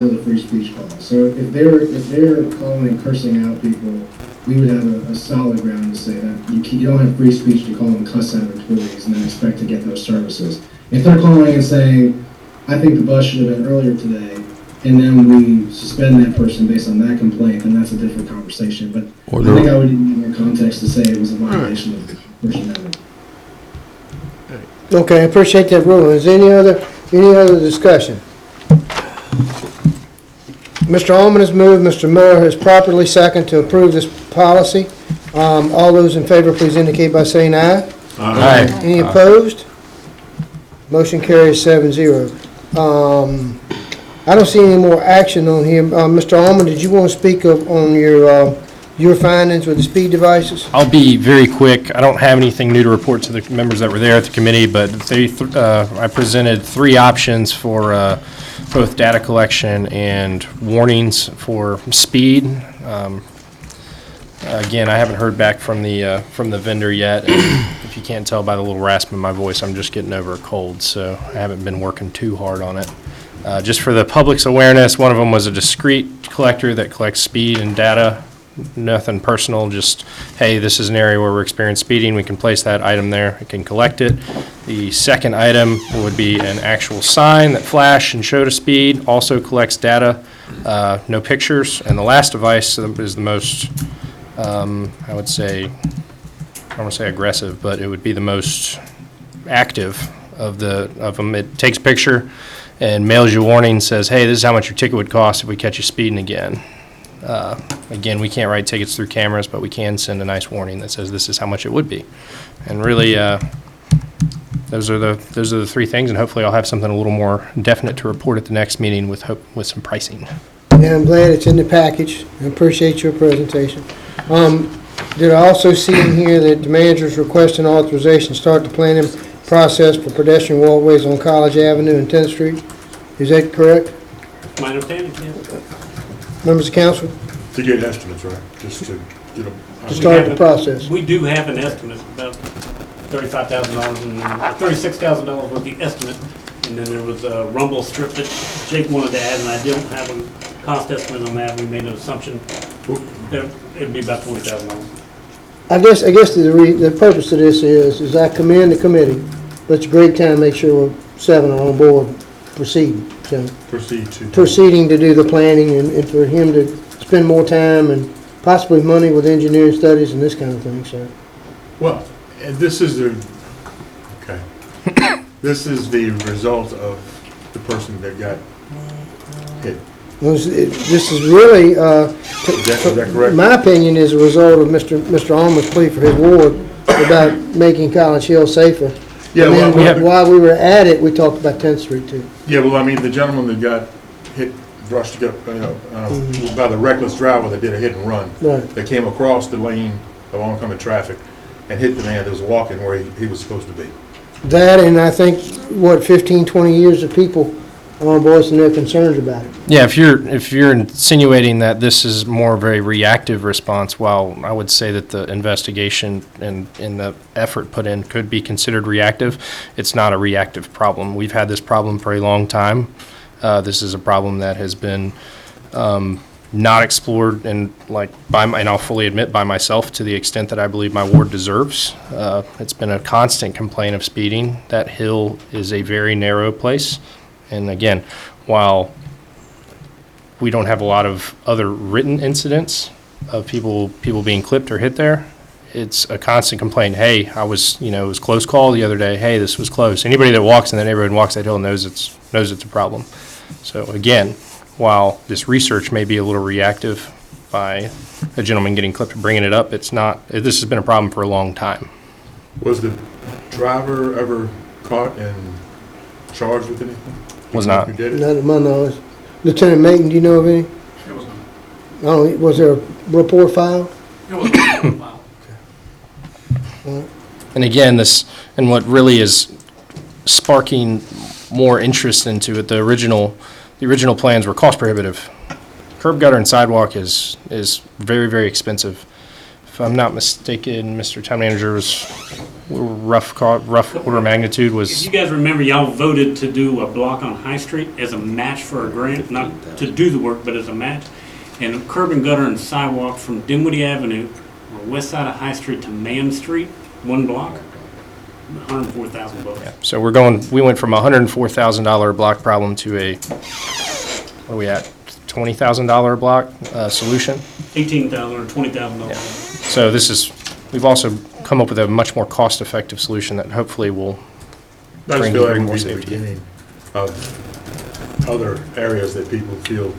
the free speech call. So if they're calling and cursing out people, we would have a solid ground to say that you don't have free speech to call and cuss out employees and then expect to get those services. If they're calling and saying, I think the bus should have been earlier today, and then we suspend that person based on that complaint, then that's a different conversation. But I think I would need more context to say it was a violation of the First Amendment. Okay, I appreciate that ruling. Is there any other discussion? Mr. Allman has moved. Mr. Miller has properly seconded to approve this policy. All those in favor, please indicate by saying aye. Aye. Any opposed? Motion carries 7-0. I don't see any more action on here. Mr. Allman, did you want to speak on your findings with the speed devices? I'll be very quick. I don't have anything new to report to the members that were there at the committee, but I presented 3 options for both data collection and warnings for speed. Again, I haven't heard back from the vendor yet. And if you can't tell by the little rasp in my voice, I'm just getting over a cold, so I haven't been working too hard on it. Just for the public's awareness, one of them was a discrete collector that collects speed and data. Nothing personal, just, hey, this is an area where we're experiencing speeding. We can place that item there. It can collect it. The second item would be an actual sign that flashed and showed a speed, also collects data, no pictures. And the last device is the most, I would say, I don't want to say aggressive, but it would be the most active of them. It takes a picture and mails you a warning, says, hey, this is how much your ticket would cost if we catch you speeding again. Again, we can't write tickets through cameras, but we can send a nice warning that says this is how much it would be. And really, those are the 3 things, and hopefully I'll have something a little more definite to report at the next meeting with some pricing. Yeah, I'm glad it's in the package. I appreciate your presentation. Did I also see in here that the manager's requesting authorization to start the planning process for pedestrian walkways on College Avenue and 10th Street? Is that correct? My understanding, yes. Members of council, To get estimates, right? Just to get them. to start the process. We do have an estimate, about $35,000 and $36,000 was the estimate. And then there was a rumble strip that Jake wanted to add, and I don't have a cost estimate on that. We made an assumption that it'd be about $40,000. I guess the purpose of this is I commend the committee, but it's a great time to make sure we're 7 are on board proceeding to do the planning and for him to spend more time and possibly money with engineering studies and this kind of thing, so. Well, and this is this is the result of the person that got hit. This is really, Is that correct? my opinion, is a result of Mr. Alma's plea for his ward about making College Hill safer. Yeah, And well, then while we were at it, we talked about 10th Street too. yeah, well, I mean, the gentleman that got hit, brushed up, by the reckless driver that did a hit and run. Right. That came across the lane of oncoming traffic and hit the man that was walking where he was supposed to be. That, and I think, 15, 20 years of people on voicing their concerns about it. Yeah, if you're insinuating that this is more of a reactive response, while I would say that the investigation and the effort put in could be considered reactive, it's not a reactive problem. We've had this problem for a long time. This is a problem that has been not explored and I'll fully admit by myself to the extent that I believe my ward deserves. It's been a constant complaint of speeding. That hill is a very narrow place. And again, while we don't have a lot of other written incidents of people being clipped or hit there, it's a constant complaint. Hey, it was a close call the other day. Hey, this was close. Anybody that walks in that neighborhood and walks that hill knows it's a problem. So again, while this research may be a little reactive by a gentleman getting clipped and bringing it up, it's not. This has been a problem for a long time. Was the driver ever caught and charged with anything? Was not. Who did it? Not to my knowledge. Lieutenant Mayton, do you know of any? It was Was there a report filed? wow. And again, what really is sparking more interest into it, the original plans were cost prohibitive. Curb, gutter, and sidewalk is very, very expensive. If if I'm not mistaken, Mr. Town Manager, was rough order of magnitude If was, you guys remember, y'all voted to do a block on High Street as a match for a grant, not to do the work, but as a match. And curb and gutter and sidewalk from Dinwiddie Avenue, on the west side of High Street to Mann Street, one block, $104,000. so we went from a $104,000 block problem to a, what are we at, $20,000 block solution. $18,000 or $20,000. So we've also come up with a much more cost-effective solution that hopefully will I just bring feel like more we'll be the safety. beginning of other areas that people feel.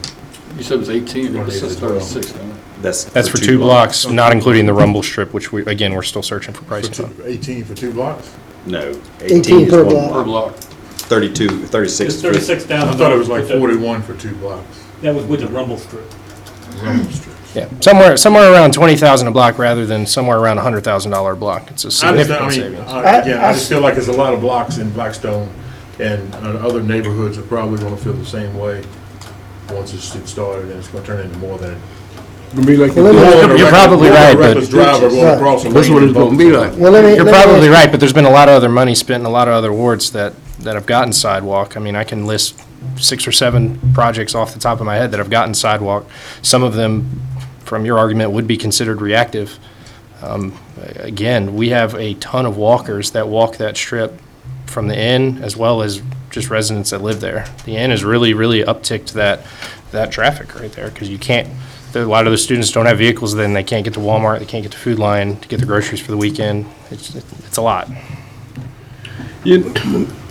You said it was 18, One but it is says as well. 36 now. That's for 2 blocks, not including the rumble strip, which we're still searching for For pricing on. 18 for 2 blocks? No. 18 is per one block. Per block. 32, 36. It's $36,000. I thought it was like 41 for 2 blocks. That was with the rumble strip. Rumble strips. Yeah, somewhere around 20,000 a block rather than somewhere around a $100,000 block. It's a significant savings. Again, I just feel like there's a lot of blocks in Blackstone, and other neighborhoods are probably gonna feel the same way once it's started, and it's gonna turn into more than. Gonna be like. Well, let me- more than a You're reckless- probably more than a right, but- reckless driver going Right. across a That's lane what it's and gonna be both- like. Well, let me You're ask probably you- right, but there's been a lot of other money spent in a lot of other wards that have gotten sidewalk. I mean, I can list 6 or 7 projects off the top of my head that have gotten sidewalk. Some of them, from your argument, would be considered reactive. Again, we have a ton of walkers that walk that strip from the inn as well as just residents that live there. The inn has really, really upticked that traffic right there because you can't, a lot of the students don't have vehicles, then they can't get to Walmart, they can't get to Food Lion to get the groceries for the weekend. It's a lot. You-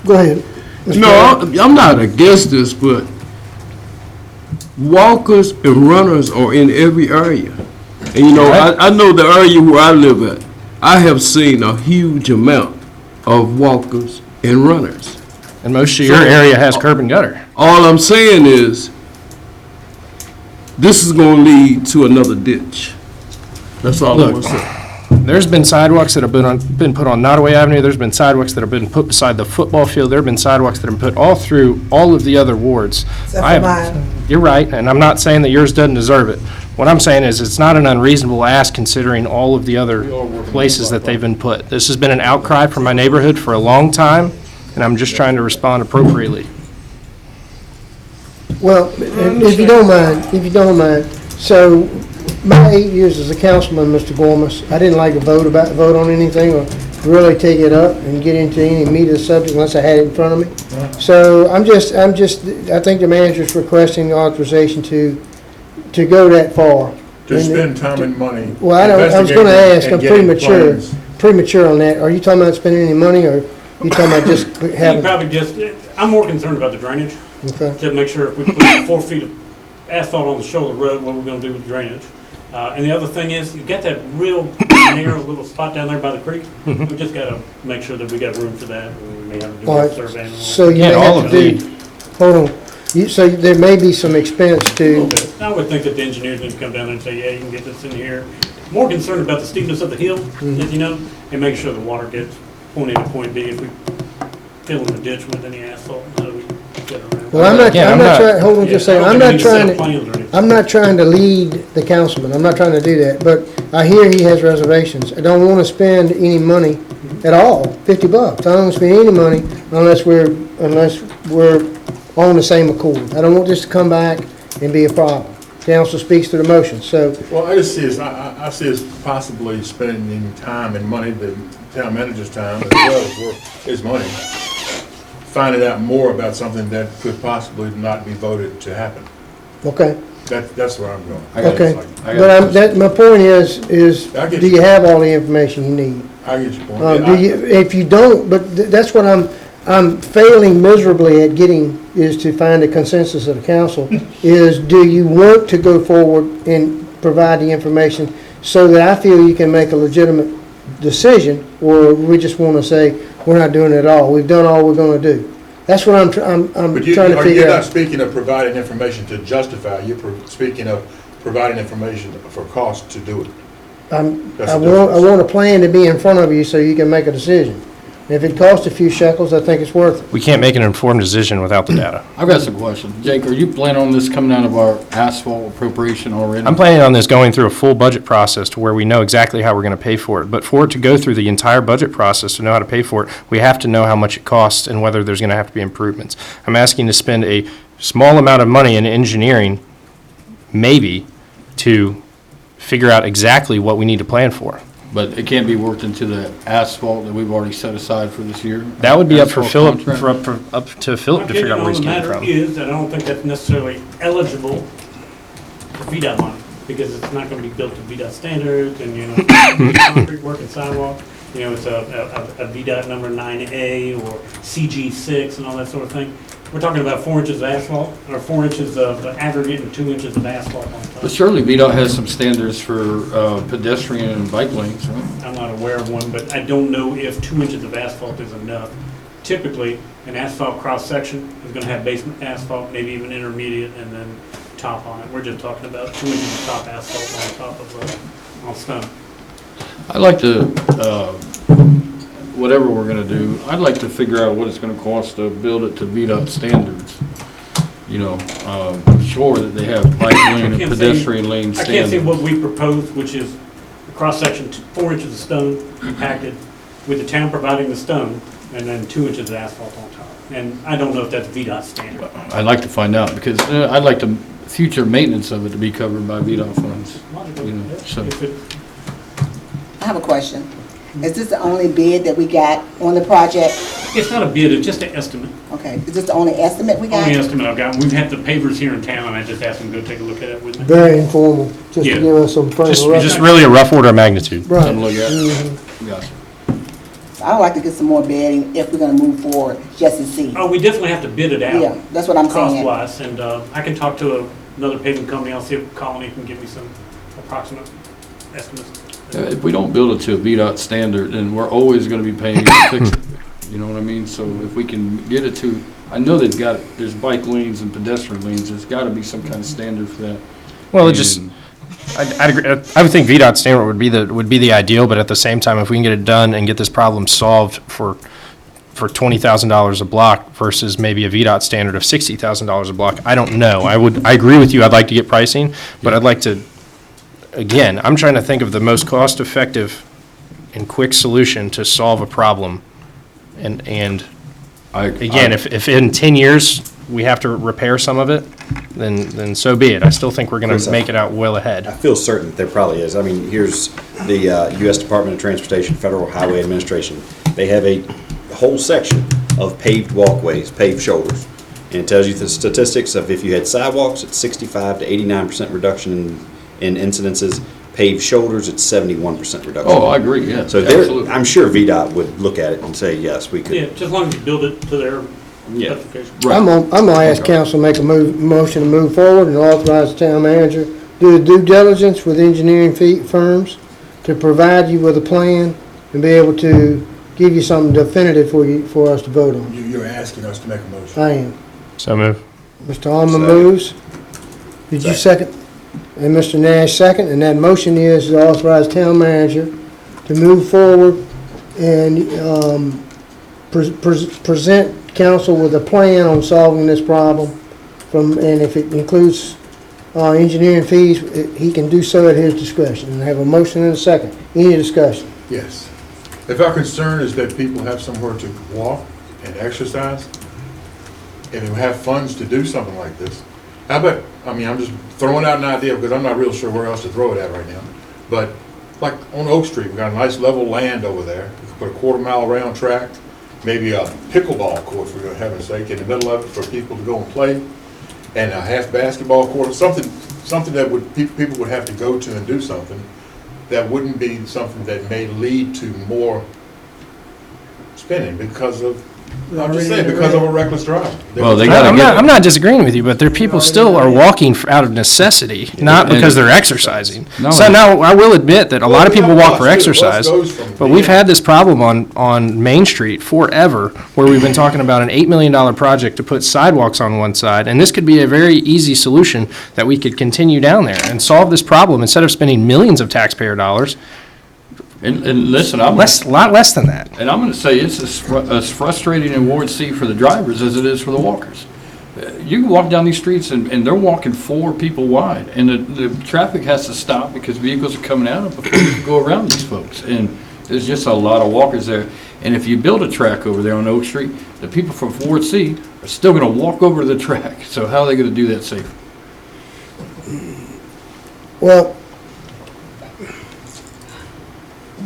Go ahead. No, I'm not against this, but walkers and runners are in every area. And you know, I know the area where I live at, I have seen a huge amount of walkers and runners. And most of your area has curb and gutter. All I'm saying is, this is gonna lead to another ditch. That's all I'm Look. gonna say. There's been sidewalks that have been put on Nottaway Avenue. There's been sidewalks that have been put beside the football field. There have been sidewalks that have been put all through all of the other wards. You're right, and I'm not saying that yours doesn't deserve it. What I'm saying is it's not an unreasonable ask considering all of the other places that they've been put. This has been an outcry from my neighborhood for a long time, and I'm just trying to respond appropriately. Well, if you don't mind, so my 8 years as a councilman, Mr. Gormas, I didn't like to vote on anything or really take it up and get into any meat of the subject unless I had it in front of me. So I think the manager's requesting the authorization to go that far. To spend time and money. Well, I was gonna ask, investigating I'm and getting premature on that. Are you talking about spending any money or you talking about just You having, probably just, I'm more concerned about the drainage, okay? to make sure if we put 4 feet of asphalt on the shoulder road, what we're gonna do with drainage. And the other thing is, you got that real narrow little spot down there by the creek. We just gotta make sure that we got room for that, and we may have to do All a right, survey. and all so that. you may Yeah, all have of to do, hold on. So there may be some expense A little to, bit. I would think that the engineers need to come down and say, yeah, you can get this in here. More concerned about the steepness of the hill, as you know, and make sure the water gets point A to point B. If we fill in the ditch with any asphalt, how do we get around? well, I'm not Yeah, trying, hold on just a second, I'm not trying to, I'm not trying to lead the councilman, I'm not trying to do that, but I hear he has reservations. I don't wanna spend any money at all, $50. I don't wanna spend any money unless we're on the same accord. I don't want this to come back and be a problem. Council speaks to the motion, so, Well, I just see as, I see as possibly spending time and money, the town manager's time, as well as his money, finding out more about something that could possibly not be voted to happen. okay, That's where I'm going. okay. I got But my point is, I get do you. you have all the information you need? I get your point. Do you, if you don't, but that's what I'm failing miserably at getting, is to find a consensus of the council, is do you want to go forward and provide the information so that I feel you can make a legitimate decision, or we just want to say, we're not doing it at all, we've done all we're going to do? That's what I'm But trying to you're figure not out. speaking of providing information to justify, you're speaking of providing information for cost to do it. That's I the difference. want a plan to be in front of you so you can make a decision. If it costs a few shekels, I think it's worth it. We can't make an informed decision without the data. I've got some questions. Jake, are you planning on this coming out of our asphalt appropriation already? I'm planning on this going through a full budget process to where we know exactly how we're going to pay for it. But for it to go through the entire budget process to know how to pay for it, we have to know how much it costs and whether there's going to have to be improvements. I'm asking to spend a small amount of money in engineering, maybe, to figure out exactly what we need to plan for. But it can't be worked into the asphalt that we've already set aside for this year? That would be up for Asphalt Philip, contract? up to Philip to figure out where he's My getting opinion on the from. matter is that I don't think that's necessarily eligible for VDOT money, because it's not gonna be built to VDOT standards, and, concrete work and sidewalk, it's a VDOT number 9A or CG6 and all that sort of thing. We're talking about 4 inches of asphalt, or 4 inches of aggregate and 2 inches of asphalt on top. But surely VDOT has some standards for pedestrian and bike lanes, right? I'm not aware of one, but I don't know if 2 inches of asphalt is enough. Typically, an asphalt cross-section is gonna have basement asphalt, maybe even intermediate, and then top on it. We're just talking about 2 inches of top asphalt on top of, on stone. I'd like to, whatever we're gonna do, I'd like to figure out what it's gonna cost to build it to VDOT standards. Sure that they have bike lane and can't say- pedestrian lane I can't say standards. what we proposed, which is a cross-section, 4 inches of stone compacted, with the town providing the stone, and then 2 inches of asphalt on top. And I don't know if that's VDOT standard. I'd like to find out, because I'd like the future maintenance of it to be covered by VDOT funds. Logical, You know, yeah. so- If it- I have a question. Is this the only bid that we got on the project? It's not a bid, it's just an estimate. Okay, is this the only estimate we got? Only estimate I've got. We've had the pavers here in town, and I just asked them to go take a look at it with me. Very informal, just to Yeah. give us some frame of Just reference. really a rough order of magnitude. Right. Something to look at. Mhm. Gotcha. I'd like to get some more bidding if we're gonna move forward, just to see. Oh, we definitely have to bid it out. Yeah, that's what I'm saying. Cost-wise, and I can talk to another paving company. I'll see if Colony can give me some approximate estimates. If we don't build it to a VDOT standard, then we're always gonna be paying to fix it. You know what I mean? So if we can get it to, I know there's bike lanes and pedestrian lanes, there's gotta be some kind of standard for that. Well, it just, And I'd agree, I would think VDOT standard would be the ideal, but at the same time, if we can get it done and get this problem solved for $20,000 a block versus maybe a VDOT standard of $60,000 a block, I don't know. I agree with you, I'd like to get pricing, but I'd like to, again, I'm trying to think of the most cost-effective and quick solution to solve a problem. And again, if in 10 years we have to repair some of it, then so be it. I still think we're going Chris, to make it out well ahead. I feel certain that there probably is. I mean, here's the U.S. Department of Transportation, Federal Highway Administration. They have a whole section of paved walkways, paved shoulders. And it tells you the statistics of if you had sidewalks, it's 65 to 89% reduction in incidences. Paved shoulders, it's 71% reduction. Oh, I agree, yeah. So absolutely. I'm sure VDOT would look at it and say, yes, we Yeah, could. just as long as you build it to their Yeah. specification. Right. I'm gonna ask council to make a motion to move forward and authorize the town manager do the due diligence with engineering firms to provide you with a plan and be able to give you something definitive for us to vote on. You're asking us to make a motion. I am. So move. Mr. Alman Second. moves. Did you second? And Mr. Nash second, and that motion is to authorize town manager to move forward and present council with a plan on solving this problem and if it includes engineering fees, he can do so at his discretion. And I have a motion and a second. Any discussion? Yes. If our concern is that people have somewhere to walk and exercise, and who have funds to do something like this, how about, I mean, I'm just throwing out an idea because I'm not real sure where else to throw it at right now. But like on Oak Street, we've got a nice level land over there. We could put a quarter-mile round track, maybe a pickleball court, for heaven's sake, in the middle of it for people to go and play, and a half basketball court, something that people would have to go to and do something that wouldn't be something that may lead to more spending because of, I'm just saying, because of a reckless drive. Well, they gotta I'm not disagreeing with you, but there people still are walking out of necessity, not because they're exercising. No. So now, I will admit that a lot of people walk for Bus exercise, goes from but we've being- had this problem on Main Street forever, where we've been talking about an $8 million project to put sidewalks on one side, and this could be a very easy solution that we could continue down there and solve this problem instead of spending millions of taxpayer dollars. And listen, A lot less than that. And I'm going to say it's as frustrating in Ward C for the drivers as it is for the walkers. You can walk down these streets and they're walking 4 people wide, and the traffic has to stop because vehicles are coming out before you can go around these folks. And there's just a lot of walkers there. And if you build a track over there on Oak Street, the people from Ward C are still going to walk over to the track. So how are they going to do that safely? Well,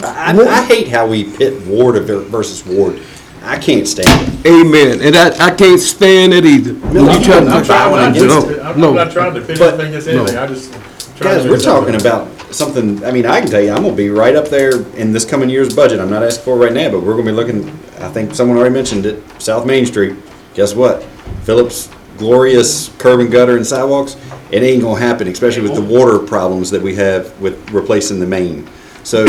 I hate how we pit ward versus ward. I can't stand it. Amen. And I can't stand it either. No, You try to- I'm not against it. I'm No. not trying to fit But- anything against anything, I just. trying Guys, to we're do something. talking about something, I mean, I can tell you, I'm gonna be right up there in this coming year's budget. I'm not asking for it right now, but we're gonna be looking, I think someone already mentioned it, South Main Street. Guess what? Phillips' glorious curb and gutter and sidewalks, it ain't gonna happen, especially with the water problems that we have with replacing the main. So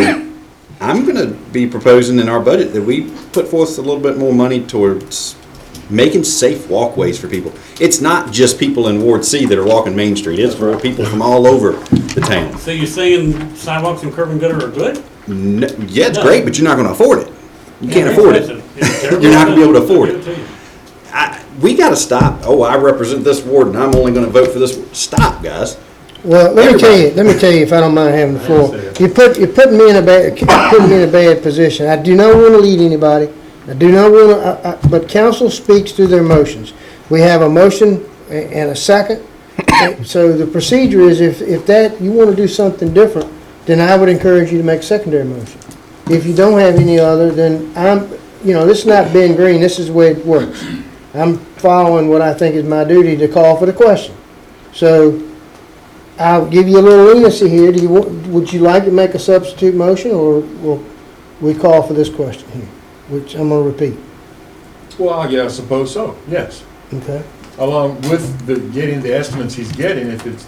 I'm gonna be proposing in our budget that we put forth a little bit more money towards making safe walkways for people. It's not just people in Ward C that are walking Main Street, it's for people from all over the town. So you're saying sidewalks and curb and gutter are good? Yeah, it's No. great, but you're not gonna afford it. You can't Yeah, afford it. expensive. It's terrible. You're not gonna be able to afford I'll it. give to you. We gotta stop, oh, I represent this ward and I'm only gonna vote for this. Stop, guys. well, let me tell you, if I don't mind having the floor. You're putting me in a bad position. I do not want to lead anybody. I do not want to, but council speaks through their motions. We have a motion and a second. So the procedure is if that, you want to do something different, then I would encourage you to make a secondary motion. If you don't have any other, then this is not Ben Green, this is the way it works. I'm following what I think is my duty to call for the question. So I'll give you a little leniency here. Would you like to make a substitute motion, or will we call for this question here, which I'm going to repeat? Well, I suppose so, yes. Okay. Along with getting the estimates he's getting, if it's,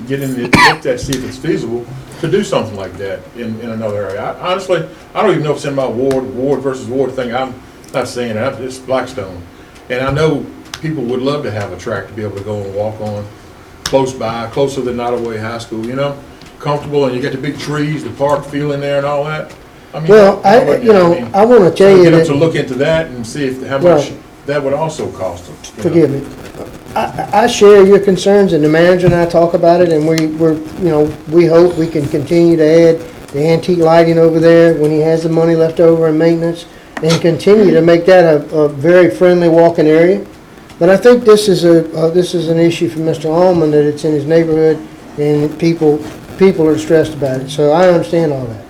getting it looked at, see if it's feasible to do something like that in another area. Honestly, I don't even know if it's in my ward versus ward thing. I'm not saying that, it's Blackstone. And I know people would love to have a track to be able to go and walk on, close by, closer than Nottaway High School, comfortable, and you get the big trees, the park feel in there and all that. I mean, Well, I want to tell you get them that. to look into that and see how Well, much that would also cost them. Forgive me. I share your concerns, and the manager and I talk about it, and we hope we can continue to add the antique lighting over there when he has the money left over in maintenance, and continue to make that a very friendly walking area. But I think this is an issue for Mr. Allman, that it's in his neighborhood, and people are stressed about it. So I understand all that.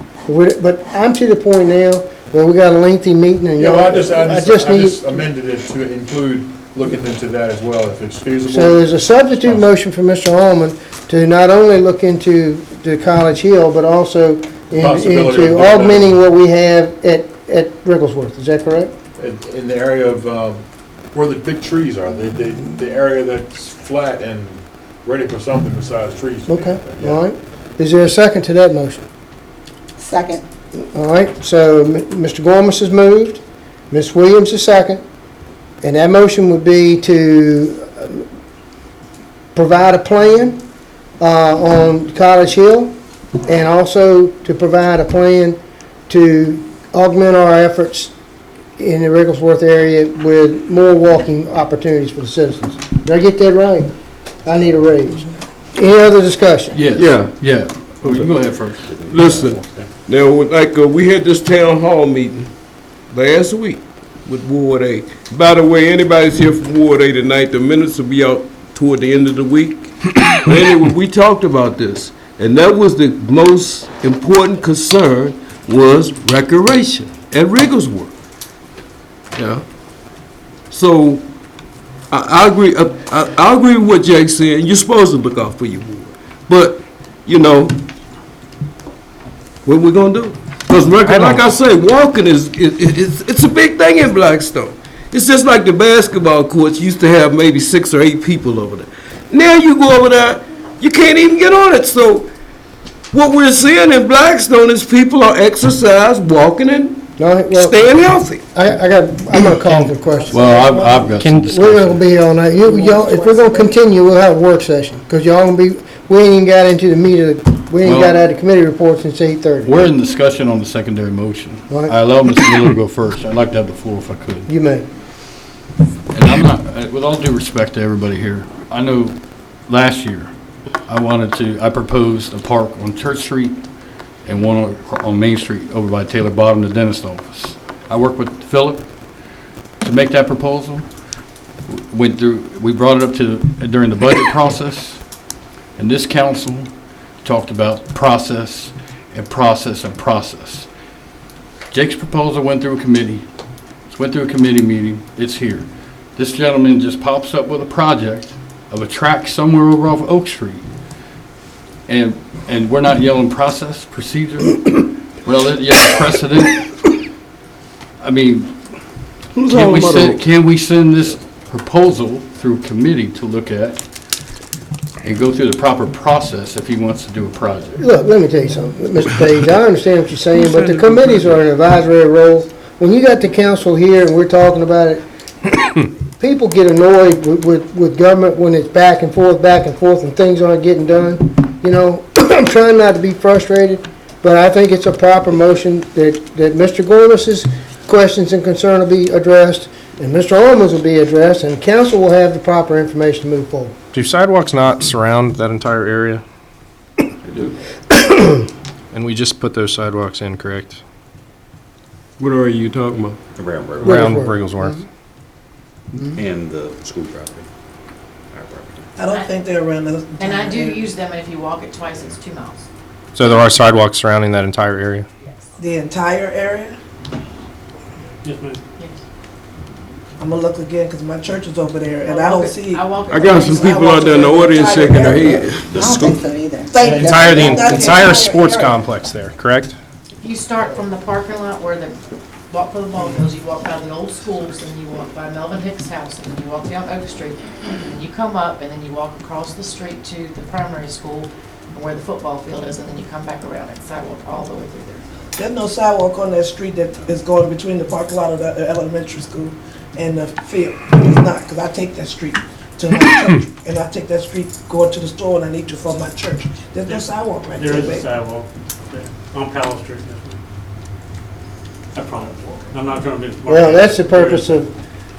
But I'm to the point now where we got a lengthy meeting, and Yeah, well, I just need. amended it to include looking into that as well, if it's feasible. So there's a substitute motion for Mr. Allman to not only look into the College Hill, but also Possibility of into doing that. augmenting what we have at Rigglesworth. Is that correct? In the area of where the big trees are, the area that's flat and ready for something besides trees. Okay, Yeah. all right. Is there a second to that motion? Second. All right, so Mr. Gormas has moved, Ms. Williams is second, and that motion would be to provide a plan on College Hill, and also to provide a plan to augment our efforts in the Rigglesworth area with more walking opportunities for the citizens. Did I get that right? I need a raise. Any other discussion? Yes. Yeah. Oh, you can go ahead first. Listen, now, we had this town hall meeting last week with Ward A. By the way, anybody's here from Ward A tonight, the minutes will be out toward the end of the week. But anyway, we talked about this, and that was the most important concern, was recreation at Rigglesworth. Yeah. So, I agree, I agree with what Jake's saying. You're supposed to look out for your ward. But, what we gonna do? Because like I say, walking it's a big thing in Blackstone. It's just like the basketball courts used to have maybe 6 or 8 people over there. Now you go over there, you can't even get on it. So what we're seeing in Blackstone is people are exercise, walking, and staying healthy. I'm gonna call for questions. Well, I've got some discussion. We're gonna be here all night. Y'all, if we're gonna continue, we'll have a work session, because y'all gonna be, we ain't even got into the meat of We ain't got out of committee report since 8:30. We're in discussion on the secondary motion. Right. I allow Mr. Miller to go first. I'd like to have the floor if I could. You may. And I'm not, with all due respect to everybody here, I know last year, I proposed a park on Church Street and one on Main Street over by Taylor Bottom, the dentist office. I worked with Philip to make that proposal. We brought it up during the budget process, and this council talked about process and process and process. Jake's proposal went through a committee. It went through a committee meeting. It's here. This gentleman just pops up with a project of a track somewhere over off Oak Street. And we're not yelling process, procedure. We're not yelling precedent. I mean, can we send this proposal through committee to look at and go through the proper process if he wants to do a project? Look, let me tell you something, Mr. Page, I understand what you're saying, but the committees are an advisory role. When you got the council here and we're talking about it, people get annoyed with government when it's back and forth, and things aren't getting done. You know, I'm trying not to be frustrated, but I think it's a proper motion that Mr. Gormas's questions and concern will be addressed, and Mr. Orman's will be addressed, and council will have the proper information to move forward. Do sidewalks not surround that entire area? They do. And we just put those sidewalks in, correct? What are you talking about? Around road Around Wigglesworth. Wigglesworth. and the school property. Our property. I don't think they're around the. And I do use them, and if you walk it twice, it's 2 miles. So there are sidewalks surrounding that entire area? The entire area? Yes, ma'am. Yes. I'm gonna look again, cause my church is over there, and I don't see. I walk it I got some twice. people out there in the audience shaking their head. I The don't school, think so either. Thank you. The That's entire sports area. complex there, correct? You start from the parking lot where the walk for the ball goes, you walk by the old schools, and you walk by Melvin Hicks' house, and then you walk down Oak Street, and you come up, and then you walk across the street to the primary school, and where the football field is, and then you come back around and sidewalk all the way through there. There's no sidewalk on that street that is going between the parking lot of the elementary school and the field. It's not, because I take that street to my church, and I take that street going to the store, and I need to from my church. There's no sidewalk right there, There is a baby. sidewalk there on Powell Street. Yes, ma'am. I promise. I'm not trying to be smart. Well, that's the purpose of,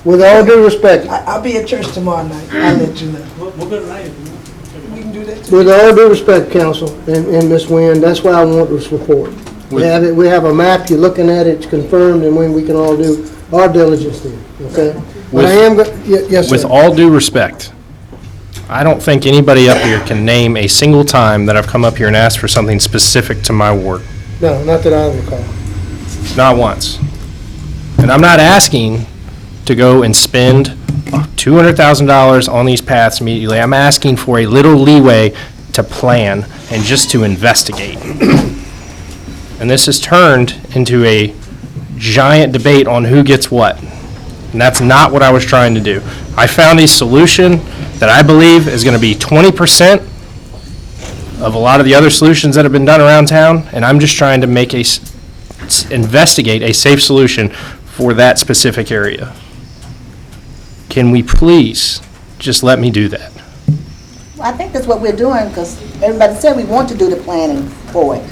with all due respect, I'll be at church tomorrow night. I'll let you know. We'll go tonight if you want. We can do that too. with all due respect, council, and Ms. Nguyen, that's why I want this report. We have a map, you're looking at it, it's confirmed, and when we can all do our diligence then, okay? But I am, yes, With sir. all due respect, I don't think anybody up here can name a single time that I've come up here and asked for something specific to my ward. No, not that I recall. Not once. And I'm not asking to go and spend $200,000 on these paths immediately. I'm asking for a little leeway to plan and just to investigate. And this has turned into a giant debate on who gets what. And that's not what I was trying to do. I found a solution that I believe is going to be 20% of a lot of the other solutions that have been done around town, and I'm just trying to make investigate a safe solution for that specific area. Can we please just let me do that? Well, I think that's what we're doing, because everybody said we want to do the planning for it.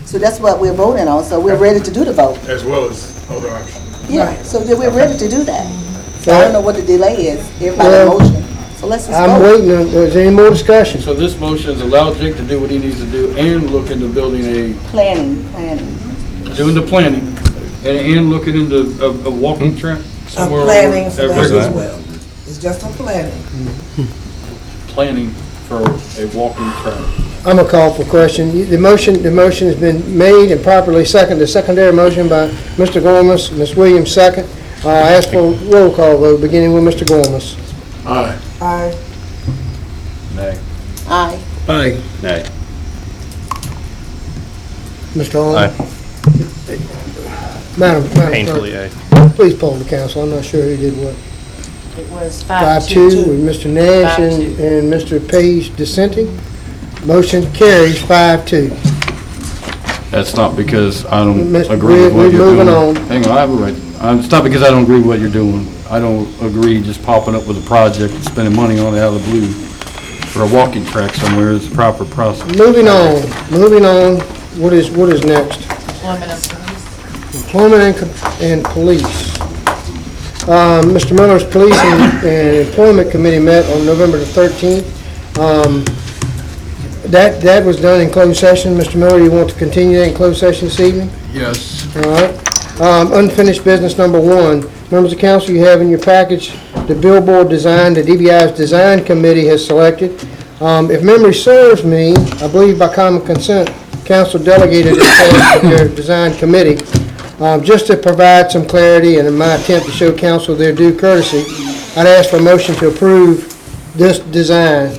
So that's what we're voting on, so we're ready to do the vote. as well as other options. Yeah, so then we're ready to do that. So I don't know what the delay is, everybody Well, motion. So let's just I'm vote. waiting, is there any more discussion? So this motion is allow Jake to do what he needs to do and look into building Planning. doing the planning and looking into a walking track I'm somewhere. planning for over that at as Riverside. well. It's just a planning. Planning for a walking track. I'm gonna call for question. The motion has been made and properly seconded. The secondary motion by Mr. Gormas, Ms. Williams second. I ask for a roll call vote, beginning with Mr. Gormas. Aye. Aye. Nay. Aye. Aye. nay. Mr. Hall? Aye. Madam Clerk, Painfully, aye. please poll the council. I'm not sure who did what. It was 5-2 with Mr. Nash 5-2. and Mr. Page dissenting. Motion carries 5-2. That's not because I don't Mr. agree with We're what you're doing. moving on. Hang on, I have a right. It's not because I don't agree with what you're doing. I don't agree just popping up with a project and spending money on it out of the blue. or a walking track somewhere is the proper process. Moving on, what is next? Employment and police. Mr. Miller's Police and Employment Committee met on November the 13th. That was done in closed session. Mr. Miller, you want to continue that in closed session this evening? Yes. All right. Unfinished business number 1. Members of council, you have in your package the billboard design the DBI's design committee has selected. If memory serves me, I believe by common consent, council delegated it to their design committee. Just to provide some clarity and in my attempt to show council their due courtesy, I'd ask for a motion to approve this design.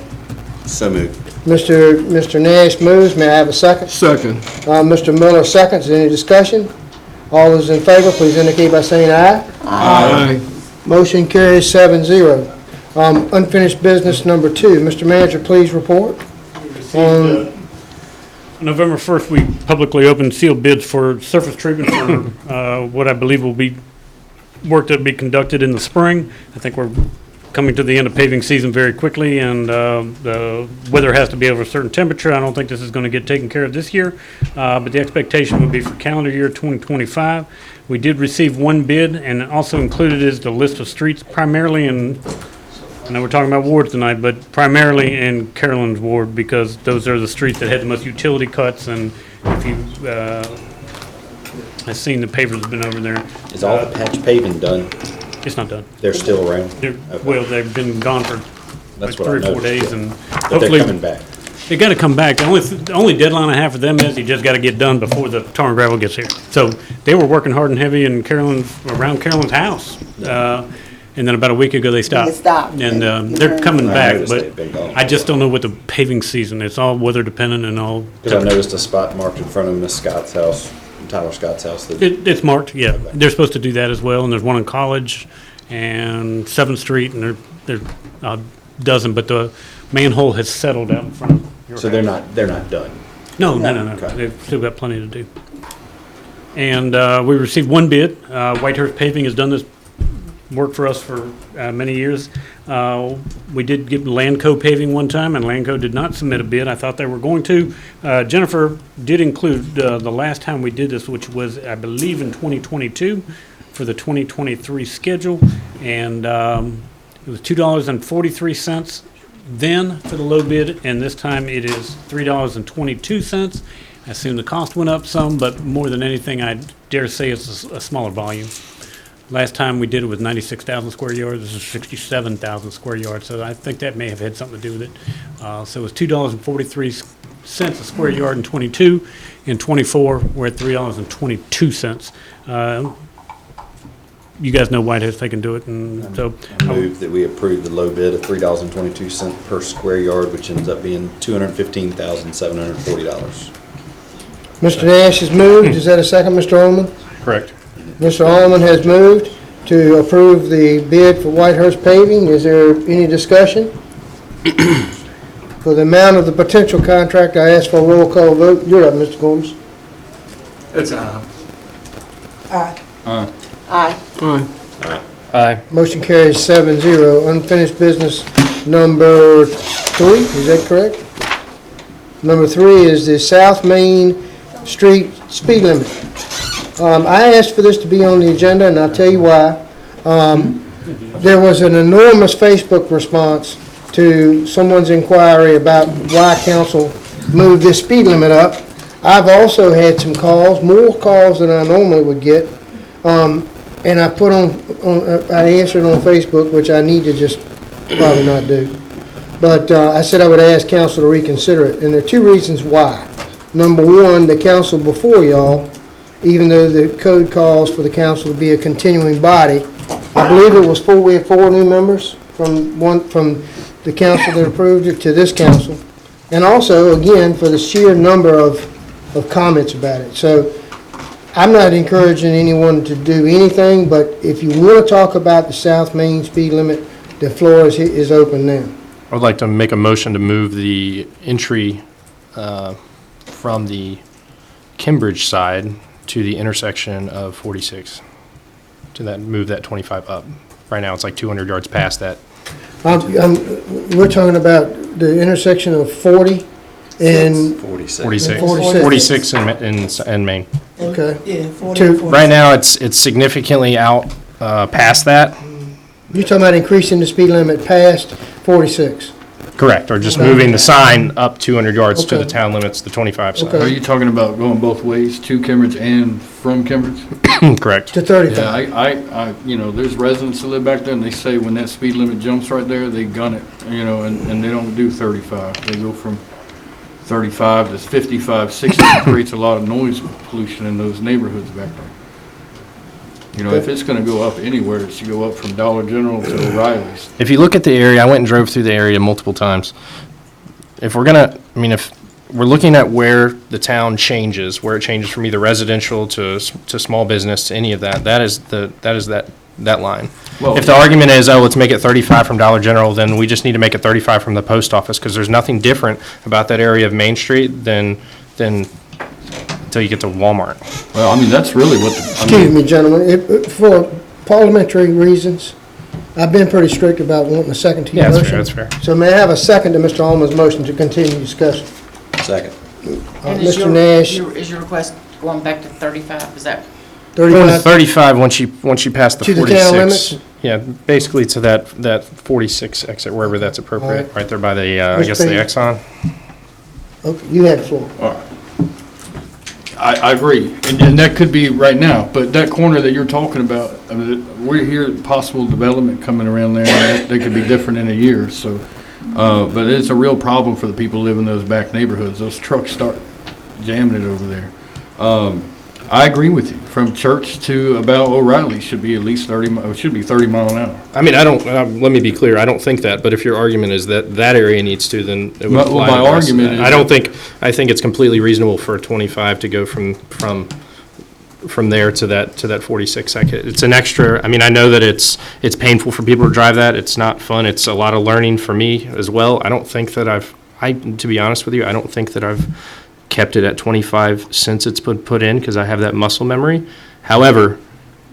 So moved. Mr. Nash moves. May I have a second? Second. Mr. Miller seconds. Any discussion? All those in favor, please indicate by saying aye. Aye. Motion carries 7-0. Unfinished business number 2. Mr. Manager, please report. Received, November 1st, we publicly opened sealed bids for surface treatment for what I believe will be work that will be conducted in the spring. I think we're coming to the end of paving season very quickly, and the weather has to be over a certain temperature. I don't think this is going to get taken care of this year, but the expectation would be for calendar year 2025. We did receive one bid, and also included is the list of streets primarily in, I know we're talking about wards tonight, but primarily in Carolyn's ward, because those are the streets that had the most utility cuts, and if you, I've seen the pavers have been over there. Is all the patch paving done? It's not done. They're still around? They're, Okay. well, they've been gone for That's like what I 3 or 4 noticed, days, yeah. and But hopefully. they're coming back. They gotta come back. The only deadline I have for them is you just gotta get done before the tar and gravel gets here. So they were working hard and heavy in around Carolyn's house. And then about a week ago, they stopped. They stopped. And they're coming I back, noticed but they've been gone. I just don't know what the paving season, it's all weather dependent and all. Because I noticed a spot marked in front of Miss Scott's house, Tyler Scott's house. That It's marked, yeah. They're supposed to do that as well, and there's one in College and 7th Street, and there's a dozen, but the manhole has settled out in front of your So house. they're not done. No. Okay. They've still got plenty to do. And we received one bid. Whitehurst Paving has done this work for us for many years. We did get Landco Paving one time, and Landco did not submit a bid. I thought they were going to. Jennifer did include the last time we did this, which was, I believe, in 2022 for the 2023 schedule. And it was $2.43 then for the low bid, and this time it is $3.22. I assume the cost went up some, but more than anything, I dare say it's a smaller volume. Last time we did it was 96,000 square yards. This is 67,000 square yards, so I think that may have had something to do with it. So it was $2.43 a square yard in 22. In 24, we're at $3.22. You guys know Whitehurst, they can do it, and so. I move that we approve the low bid of $3.22 per square yard, which ends up being $215,740. Mr. Nash has moved. Is that a second, Mr. Ullman? Correct. Mr. Ullman has moved to approve the bid for Whitehurst paving. Is there any discussion? For the amount of the potential contract, I ask for a roll call vote. You're up, Mr. Gomes. It's Aye. Aye. Aye. Motion carries 7-0. Unfinished business number 3, is that correct? Number 3 is the South Main Street speed limit. I asked for this to be on the agenda, and I'll tell you why. There was an enormous Facebook response to someone's inquiry about why council moved this speed limit up. I've also had some calls, more calls than I normally would get, and I put I answered on Facebook, which I need to just probably not do. But I said I would ask council to reconsider it, and there are 2 reasons why. Number 1, the council before y'all, even though the code calls for the council to be a continuing body, I believe it was we had 4 new members from the council that approved it to this council, and also, again, for the sheer number of comments about it. So I'm not encouraging anyone to do anything, but if you want to talk about the South Main speed limit, the floor is open now. I would like to make a motion to move the entry from the Cambridge side to the intersection of 46, move that 25 up. Right now, it's like 200 yards past that We're talking about the intersection of 40 and, 46. 46, 46. 46 in Maine. okay. Yeah, 40, To- 40. Right now, it's significantly out past that. You're talking about increasing the speed limit past 46. Correct, or just Okay. moving the sign up 200 yards to the Okay. town limits, the 25 sign. Are you talking about going both ways, to Cambridge and from Cambridge? Correct. To Yeah, 35. there's residents that live back there, and they say when that speed limit jumps right there, they gun it, and they don't do 35. They go from 35 to 55, 60, it creates a lot of noise pollution in those neighborhoods back there. If it's gonna go up anywhere, it should go up from Dollar General to O'Reilly's. If you look at the area, I went and drove through the area multiple times. If we're looking at where the town changes, where it changes from either residential to small business to any of that, that is that line. Well- If the argument is, oh, let's make it 35 from Dollar General, then we just need to make it 35 from the post office, because there's nothing different about that area of Main Street than until you get to Walmart. Well, that's really what, Excuse me, gentlemen, for parliamentary reasons, I've been pretty strict about wanting a second to your Yeah, motion. that's fair. So may I have a second to Mr. Allman's motion to continue discussion? Second. And is Mr. your- Nash, Is your request going back to 35? Is that, Going to 35, 35 once you pass the To the 46. town limits? Yeah, basically to that 46 exit, wherever that's appropriate, Alright. right there by the, I Mr. guess the Payne. Exxon. okay, you have the floor. I agree, and that could be right now, but that corner that you're talking about, we hear possible development coming around there, and that could be different in a year, so, but it's a real problem for the people who live in those back neighborhoods. Those trucks start jamming it over there. I agree with you. From Church to about O'Reilly should be at least 30 mile an hour. I mean, I don't, let me be clear, I don't think that, but if your argument is that that area needs to, then it would Well, apply my to the rest of argument that. is I think it's completely reasonable for a 25 to go from there to that 46 second. It's an extra, I mean, I know that it's painful for people to drive that, it's not fun, it's a lot of learning for me as well. I don't think that to be honest with you, I don't think that I've kept it at 25 since it's put in, because I have that muscle memory. However,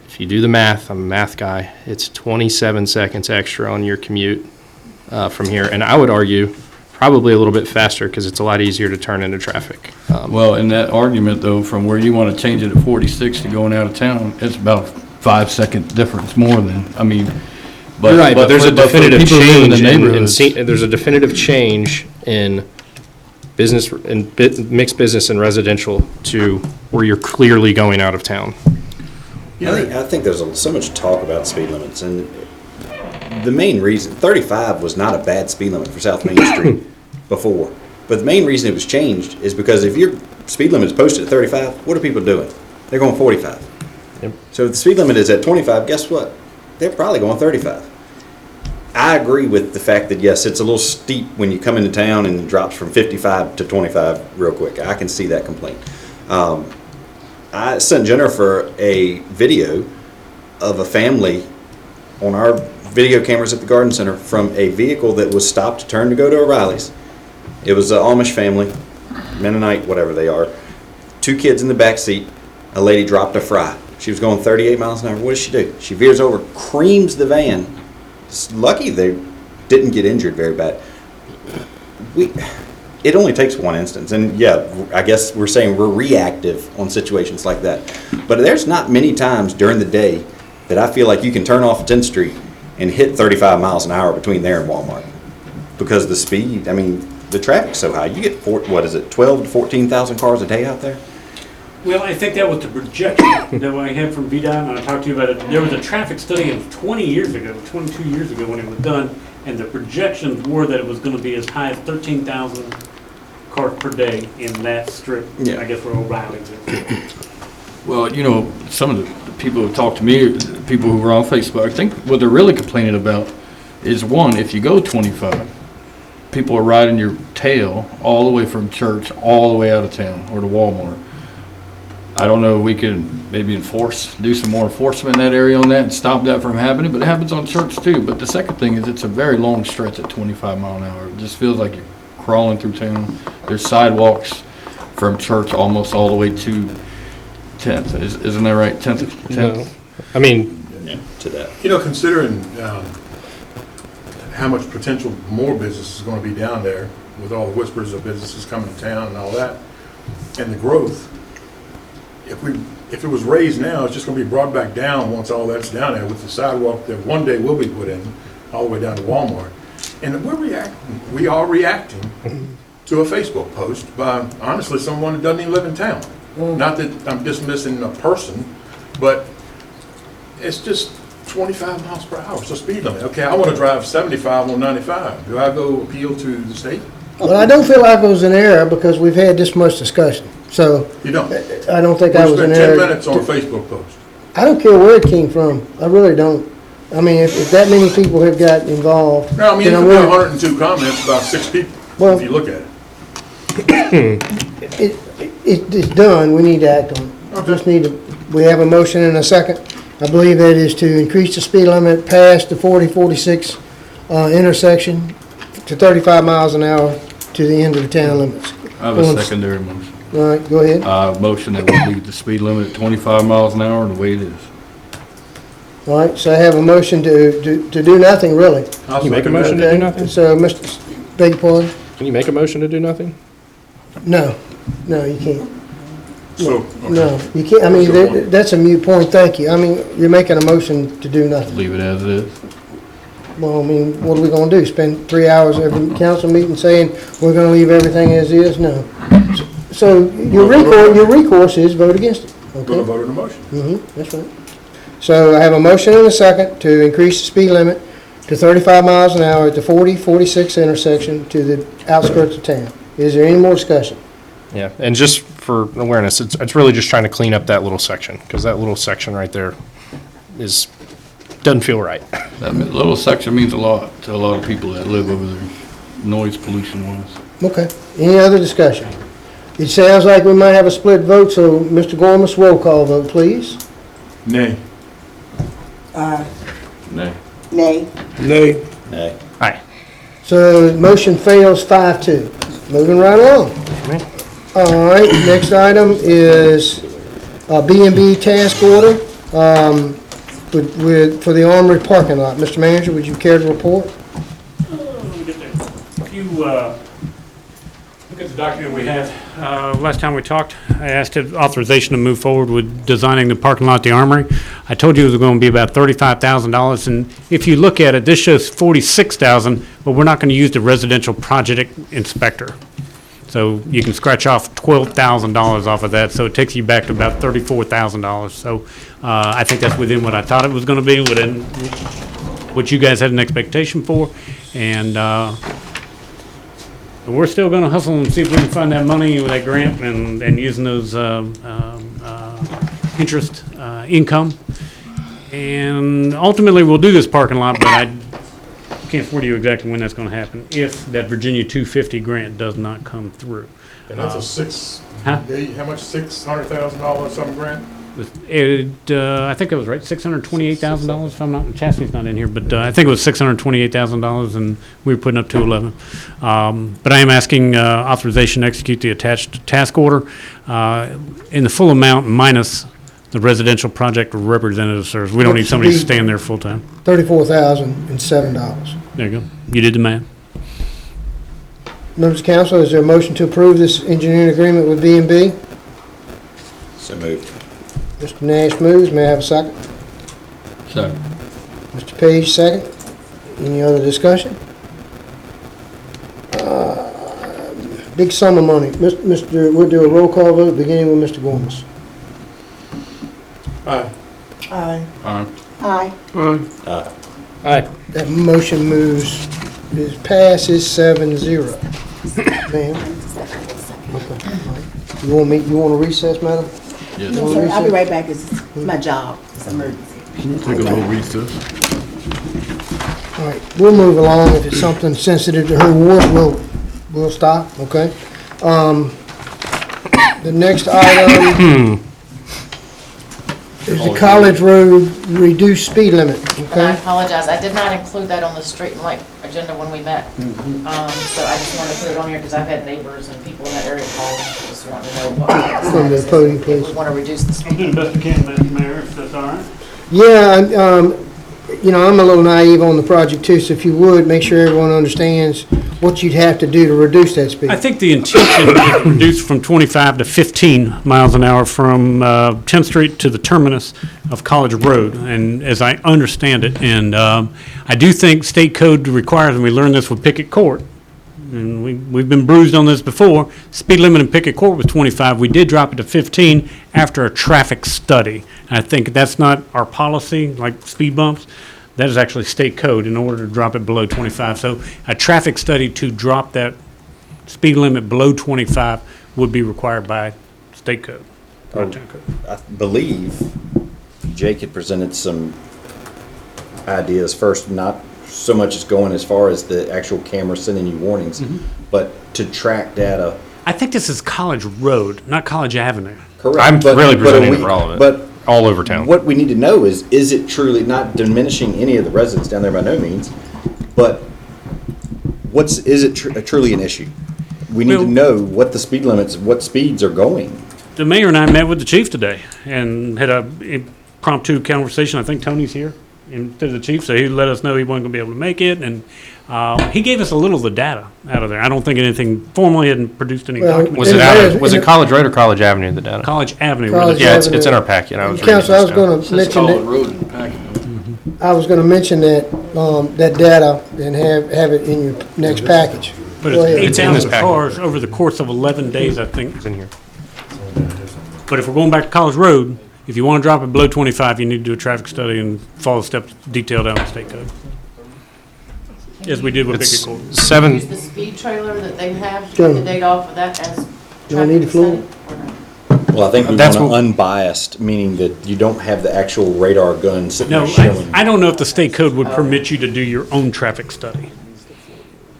if you do the math, I'm a math guy, it's 27 seconds extra on your commute from here. And I would argue probably a little bit faster, because it's a lot easier to turn into traffic. Well, in that argument though, from where you want to change it at 46 to going out of town, it's about 5 second difference more than, You're right, but there's a for definitive people who live in the change neighborhoods. there's a definitive change in business, mixed business and residential to where you're clearly going out of town. I think there's so much talk about speed limits, and the main reason, 35 was not a bad speed limit for South Main Street before. But the main reason it was changed is because if your speed limit is posted at 35, what are people doing? They're going 45. Yep. So if the speed limit is at 25, guess what? They're probably going 35. I agree with the fact that, yes, it's a little steep when you come into town and it drops from 55 to 25 real quick. I can see that complaint. I sent Jennifer a video of a family on our video cameras at the Garden Center from a vehicle that was stopped to turn to go to O'Reilly's. It was an Amish family, Mennonite, whatever they are. 2 kids in the back seat. A lady dropped a fry. She was going 38 miles an hour. What does she do? She veers over, creams the van. It's lucky they didn't get injured very bad. It only takes one instance, and yeah, I guess we're saying we're reactive on situations like that. But there's not many times during the day that I feel like you can turn off 10th Street and hit 35 miles an hour between there and Walmart, because the speed, the traffic's so high. You get 12 to 14,000 cars a day out there. Well, I think that was the projection that I had from VDOT, and I talked to you about it. There was a traffic study of 22 years ago when it was done, and the projections were that it was going to be as high as 13,000 cars per day in that strip, Yeah. I guess, where O'Reilly's is. Well, some of the people who talked to me, people who were on Facebook, I think what they're really complaining about is, one, if you go 25, people are riding your tail all the way from Church, all the way out of town, or to Walmart. I don't know, we could maybe do some more enforcement in that area on that and stop that from happening, but it happens on Church too. But the second thing is, it's a very long stretch at 25 mile an hour. It just feels like you're crawling through town. There's sidewalks from Church almost all the way to 10th. Isn't that right? 10th? No. I mean, To that. Considering how much potential more business is gonna be down there with all the whispers of businesses coming to town and all that, and the growth. If it was raised now, it's just gonna be brought back down once all that's down there with the sidewalk that one day will be put in, all the way down to Walmart. And we are reacting to a Facebook post by, honestly, someone that doesn't even live in town. Not that I'm dismissing a person, but it's just 25 miles per hour, so speed limit. Okay, I wanna drive 75 on 95. Do I go appeal to the state? Well, I don't feel like it was an error because we've had this much discussion. So You don't. I don't think I We was an spent 10 error. minutes on a Facebook post. I don't care where it came from. I really don't. I mean, if that many people have got involved. No, I mean, then you I can have really- 102 comments about 6 people, Well- if you look at it. It's done, we need to act on it. Okay. Just need to, we have a motion and a second. I believe that is to increase the speed limit past the 40-46 intersection to 35 miles an hour to the end of the town limits. I have a secondary motion. All right, go ahead. Motion that we leave the speed limit at 25 miles an hour the way it is. All right, so I have a motion to do nothing, really. I'll You make a second motion that. to do nothing? So, Mr., beg your pardon? Can you make a motion to do nothing? No, you can't. So, okay. No, you can't, I mean, What's your point? that's a mute point, thank you. I mean, you're making a motion to do nothing. Leave it as it is. Well, I mean, what are we gonna do? Spend 3 hours every council meeting saying we're gonna leave everything as is? No. So your recourse is vote against it, Gonna okay? vote on the motion. That's right. So I have a motion and a second to increase the speed limit to 35 miles an hour at the 40-46 intersection to the outskirts of town. Is there any more discussion? Yeah, and just for awareness, it's really just trying to clean up that little section, because that little section right there doesn't feel right. That little section means a lot to a lot of people that live over there, noise pollution wise. Okay. Any other discussion? It sounds like we might have a split vote, so Mr. Gormas, roll call vote, please. Nay. Nay. Nay. Nay. Nay. Aye. So motion fails 5-2. Moving right along. All right, next item is B&B task order for the Armory parking lot. Mr. Manager, would you care to report? Let me get there. If you look at the document we had, last time we talked, I asked for authorization to move forward with designing the parking lot at the Armory. I told you it was going to be about $35,000, and if you look at it, this shows $46,000, but we're not going to use the residential project inspector. So you can scratch off $12,000 off of that, so it takes you back to about $34,000. So I think that's within what I thought it was going to be, within what you guys had an expectation for, and we're still going to hustle and see if we can find that money with that grant and using those interest income. And ultimately, we'll do this parking lot, but I can't afford you exactly when that's going to happen if that Virginia 250 grant does not come through. And that's a Huh? how much, $600,000 some grant? I think it was right, $628,000 if I'm not, Chastity's not in here, but I think it was $628,000 and we were putting up 211. But I am asking authorization to execute the attached task order in the full amount minus the residential project representative service. We don't need somebody to stand there full-time. $34,007. There you go. You did the math. Members of council, is there a motion to approve this engineering agreement with B&B? So moved. Mr. Nash moves. May I have a second? Second. Mr. Page, second. Any other discussion? Big sum of money. We'll do a roll call vote, beginning with Mr. Gormas. Aye. Aye. Aye. Aye. That motion moves, passes 7-0. Ma'am? Okay. All right. You want to recess, madam? Yes. No, sir, I'll be right back. It's my job. It's an emergency. Take a little recess. All right, we'll move along. If it's something sensitive to her ward, we'll stop, okay? The next item is the College Road reduced speed limit, And I okay? apologize, I did not include that on the street and light agenda when we met. So I just wanted to put it on here because I've had neighbors and people in that area call and just want to know what the From the status is. podium, If please. we want to reduce the I'm speed. doing the best I can, Mr. Mayor, if that's all right. Yeah, you know, I'm a little naive on the project too, so if you would, make sure everyone understands what you'd have to do to reduce that speed. I think the intention is to reduce from 25 to 15 miles an hour from 10th Street to the terminus of College Road, and as I understand it. And I do think state code requires, and we learned this with Pickett Court, and we've been bruised on this before, speed limit in Pickett Court was 25. We did drop it to 15 after a traffic study. And I think that's not our policy, like speed bumps. That is actually state code in order to drop it below 25. So a traffic study to drop that speed limit below 25 would be required by state code. Oh, I believe Jake had presented some ideas first, not so much as going as far as the actual camera sending you warnings, but to track data. I think this is College Road, not College Avenue. Correct. I'm but- really but presenting we- for all of it, But all over town. what we need to know is it truly, not diminishing any of the residents down there by no means, but is it truly an issue? We need to Well- know what the speed limits, what speeds are going. The mayor and I met with the chief today and had a impromptu conversation. I think Tony's here instead of the chief, so he let us know he wasn't going to be able to make it. And he gave us a little of the data out of there. I don't think anything formally hadn't produced any Well, documents. Was it And was it College Road or College Avenue, the data? College Avenue. College really. Yeah, it's in Avenue. our packet. I was reading Council, I was this down. gonna Says mention College that, Road in the packet. I was gonna mention that, that data and have it in your next package. But Go ahead. it's It's in this 8,000 packet. cars over the course of 11 days, I think. It's in here. But if we're going back to College Road, if you want to drop it below 25, you need to do a traffic study and follow steps detailed out in the state code. As we did with It's Pickett Court. Use 7. the speed trailer that they have, take Sure. the date off of that as Do I need the traffic floor? study, or no? Well, I think we That's want what- unbiased, meaning that you don't have the actual radar gun sitting No, there showing. I don't know if the state code would permit you to do your own traffic study.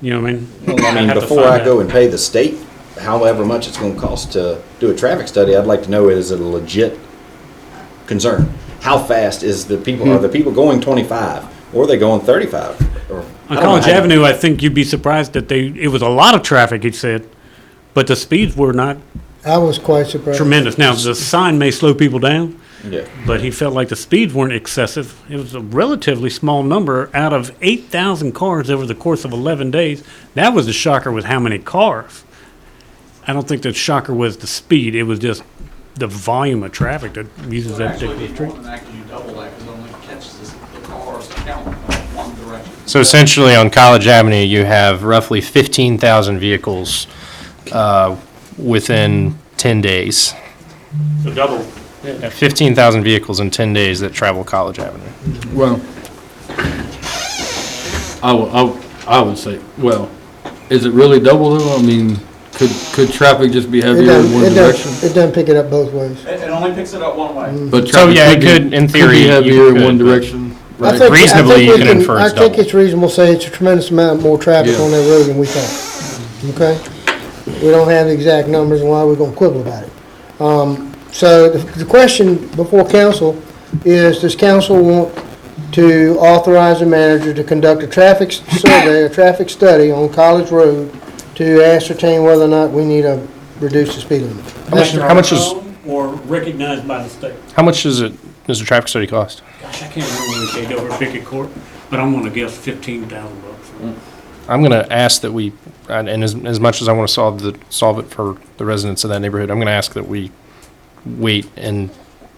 You know what I mean? I I'd mean, have to before find I go out. and pay the state, however much it's gonna cost to do a traffic study, I'd like to know, is it a legit concern? How fast is the people, are the people going 25, or are they going 35? Or, I On don't know College how- Avenue, I think you'd be surprised that it was a lot of traffic, he said, but the speeds were not I was quite surprised. tremendous. Now, the sign may slow people down, Yeah, but he felt like the speeds weren't excessive. It was a relatively small number out of 8,000 cars over the course of 11 days. That was the shocker, with how many cars. I don't think the shocker was the speed, it was just the volume of traffic that uses that particular street. Actually, you double that, because it only catches the cars count one direction. So essentially, on College Avenue, you have roughly 15,000 vehicles within 10 days. So double. 15,000 vehicles in 10 days that travel College Avenue. Well, I would say, well, is it really double though? I mean, could traffic just be It heavier in doesn't, one it direction? doesn't, it doesn't pick it up both ways. It only picks it up one way. But So, traffic yeah, it be- could, in theory, be you heavier in could, one but- direction, I right? think- Reasonably, I think you we can infer it's I think double. it's reasonable to say it's a tremendous amount more traffic Yeah. on that road than we thought. Okay? We don't have the exact numbers, and why we're gonna quibble about it. So the question before council is, does council want to authorize the manager to conduct a traffic survey, a traffic study on College Road to ascertain whether or not we need to reduce the speed limit? How much is, Or recognized by the state. how much does the traffic study cost? Gosh, I can't remember when we paid over Pickett Court, but I'm gonna guess $15,000. I'm going to ask that we, and as much as I want to solve it for the residents of that neighborhood, I'm going to ask that we wait and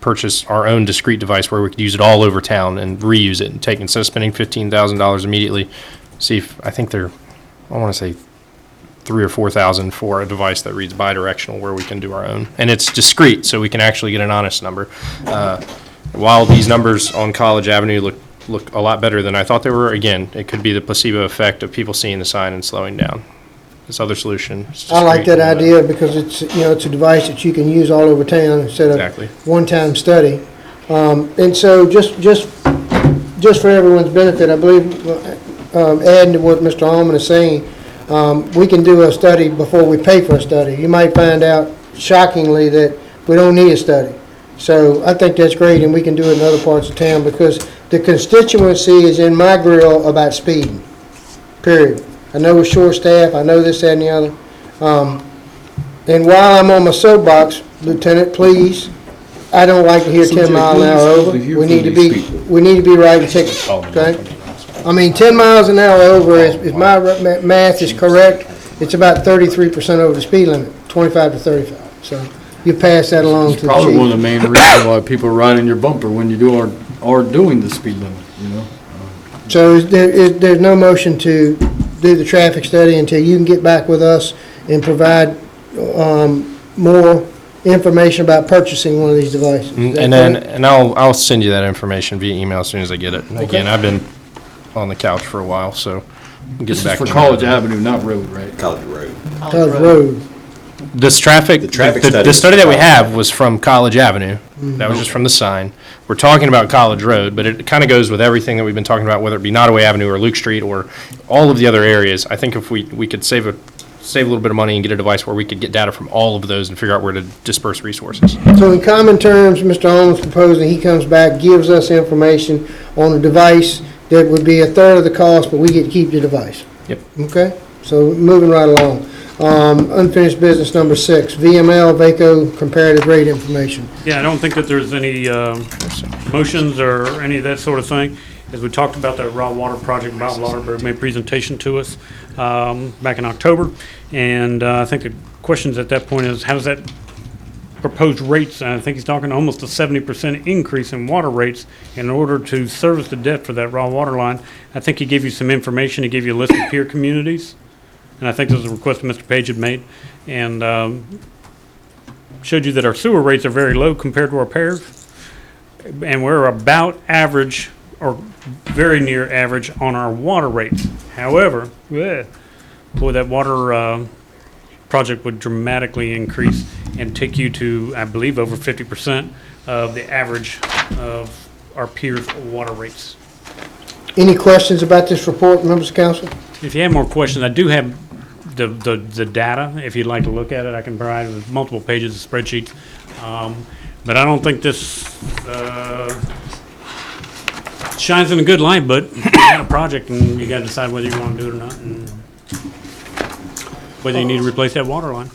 purchase our own discrete device where we could use it all over town and reuse it and take, instead of spending $15,000 immediately, see if, I think I want to say 3,000 or 4,000 for a device that reads bidirectional where we can do our own. And it's discrete, so we can actually get an honest number. While these numbers on College Avenue look a lot better than I thought they were, again, it could be the placebo effect of people seeing the sign and slowing down. This other solution is I like discrete. that idea because it's, it's a device that you can use all over town instead of Exactly. one-time study. And so just for everyone's benefit, I believe, adding to what Mr. Alman is saying, we can do a study before we pay for a study. You might find out shockingly that we don't need a study. So I think that's great, and we can do it in other parts of town because the constituency is in my grill about speeding, period. I know we're short-staffed, I know this, that, and the other. And while I'm on my soapbox, Lieutenant, please, I don't like to hear So 10 Jay, mile an when hour you supposed over. to hear We from need to these be, people? we need to be writing tickets, okay? I mean, 10 miles an hour over, if my math is correct, it's about 33% over the speed limit, 25 to 35. So you pass that along to It's the probably one of chief. the main reasons why people are riding your bumper when you are doing the speed limit, you know? So there's no motion to do the traffic study until you can get back with us and provide more information about purchasing one of these devices. Is that And then, correct? and I'll send you that information via email as soon as I get it. Again, I've been on the couch for a while, so I'll get This is back for to you. College Avenue, not Road, right? College Road. College Road. This traffic, The traffic the study. study that we have was from College Avenue. That was just from the sign. We're talking about College Road, but it kind of goes with everything that we've been talking about, whether it be Nottaway Avenue or Luke Street or all of the other areas. I think if we could save a little bit of money and get a device where we could get data from all of those and figure out where to disperse resources. So in common terms, Mr. Holmes proposing, he comes back, gives us information on a device that would be a third of the cost, but we get to keep the device. Yep. Okay, so moving right along. Unfinished business number 6, VML, VACO comparative rate information. Yeah, I don't think that there's any motions or any of that sort of thing. As we talked about that raw water project, Bob Lauterberg made a presentation to us back in October. And I think the questions at that point is, how does that proposed rates, and I think he's talking almost a 70% increase in water rates in order to service the debt for that raw water line. I think he gave you some information. He gave you a list of peer communities. And I think this is a request Mr. Page had made. And showed you that our sewer rates are very low compared to our peers. And we're about average or very near average on our water rates. However, boy, that water project would dramatically increase and take you to, I believe, over 50% of the average of our peers' water rates. Any questions about this report, members of council? If you have more questions, I do have the data. If you'd like to look at it, I can provide with multiple pages of spreadsheets. But I don't think this shines in a good light, but you got a project and you gotta decide whether you wanna do it or not, and whether you need to replace that water line.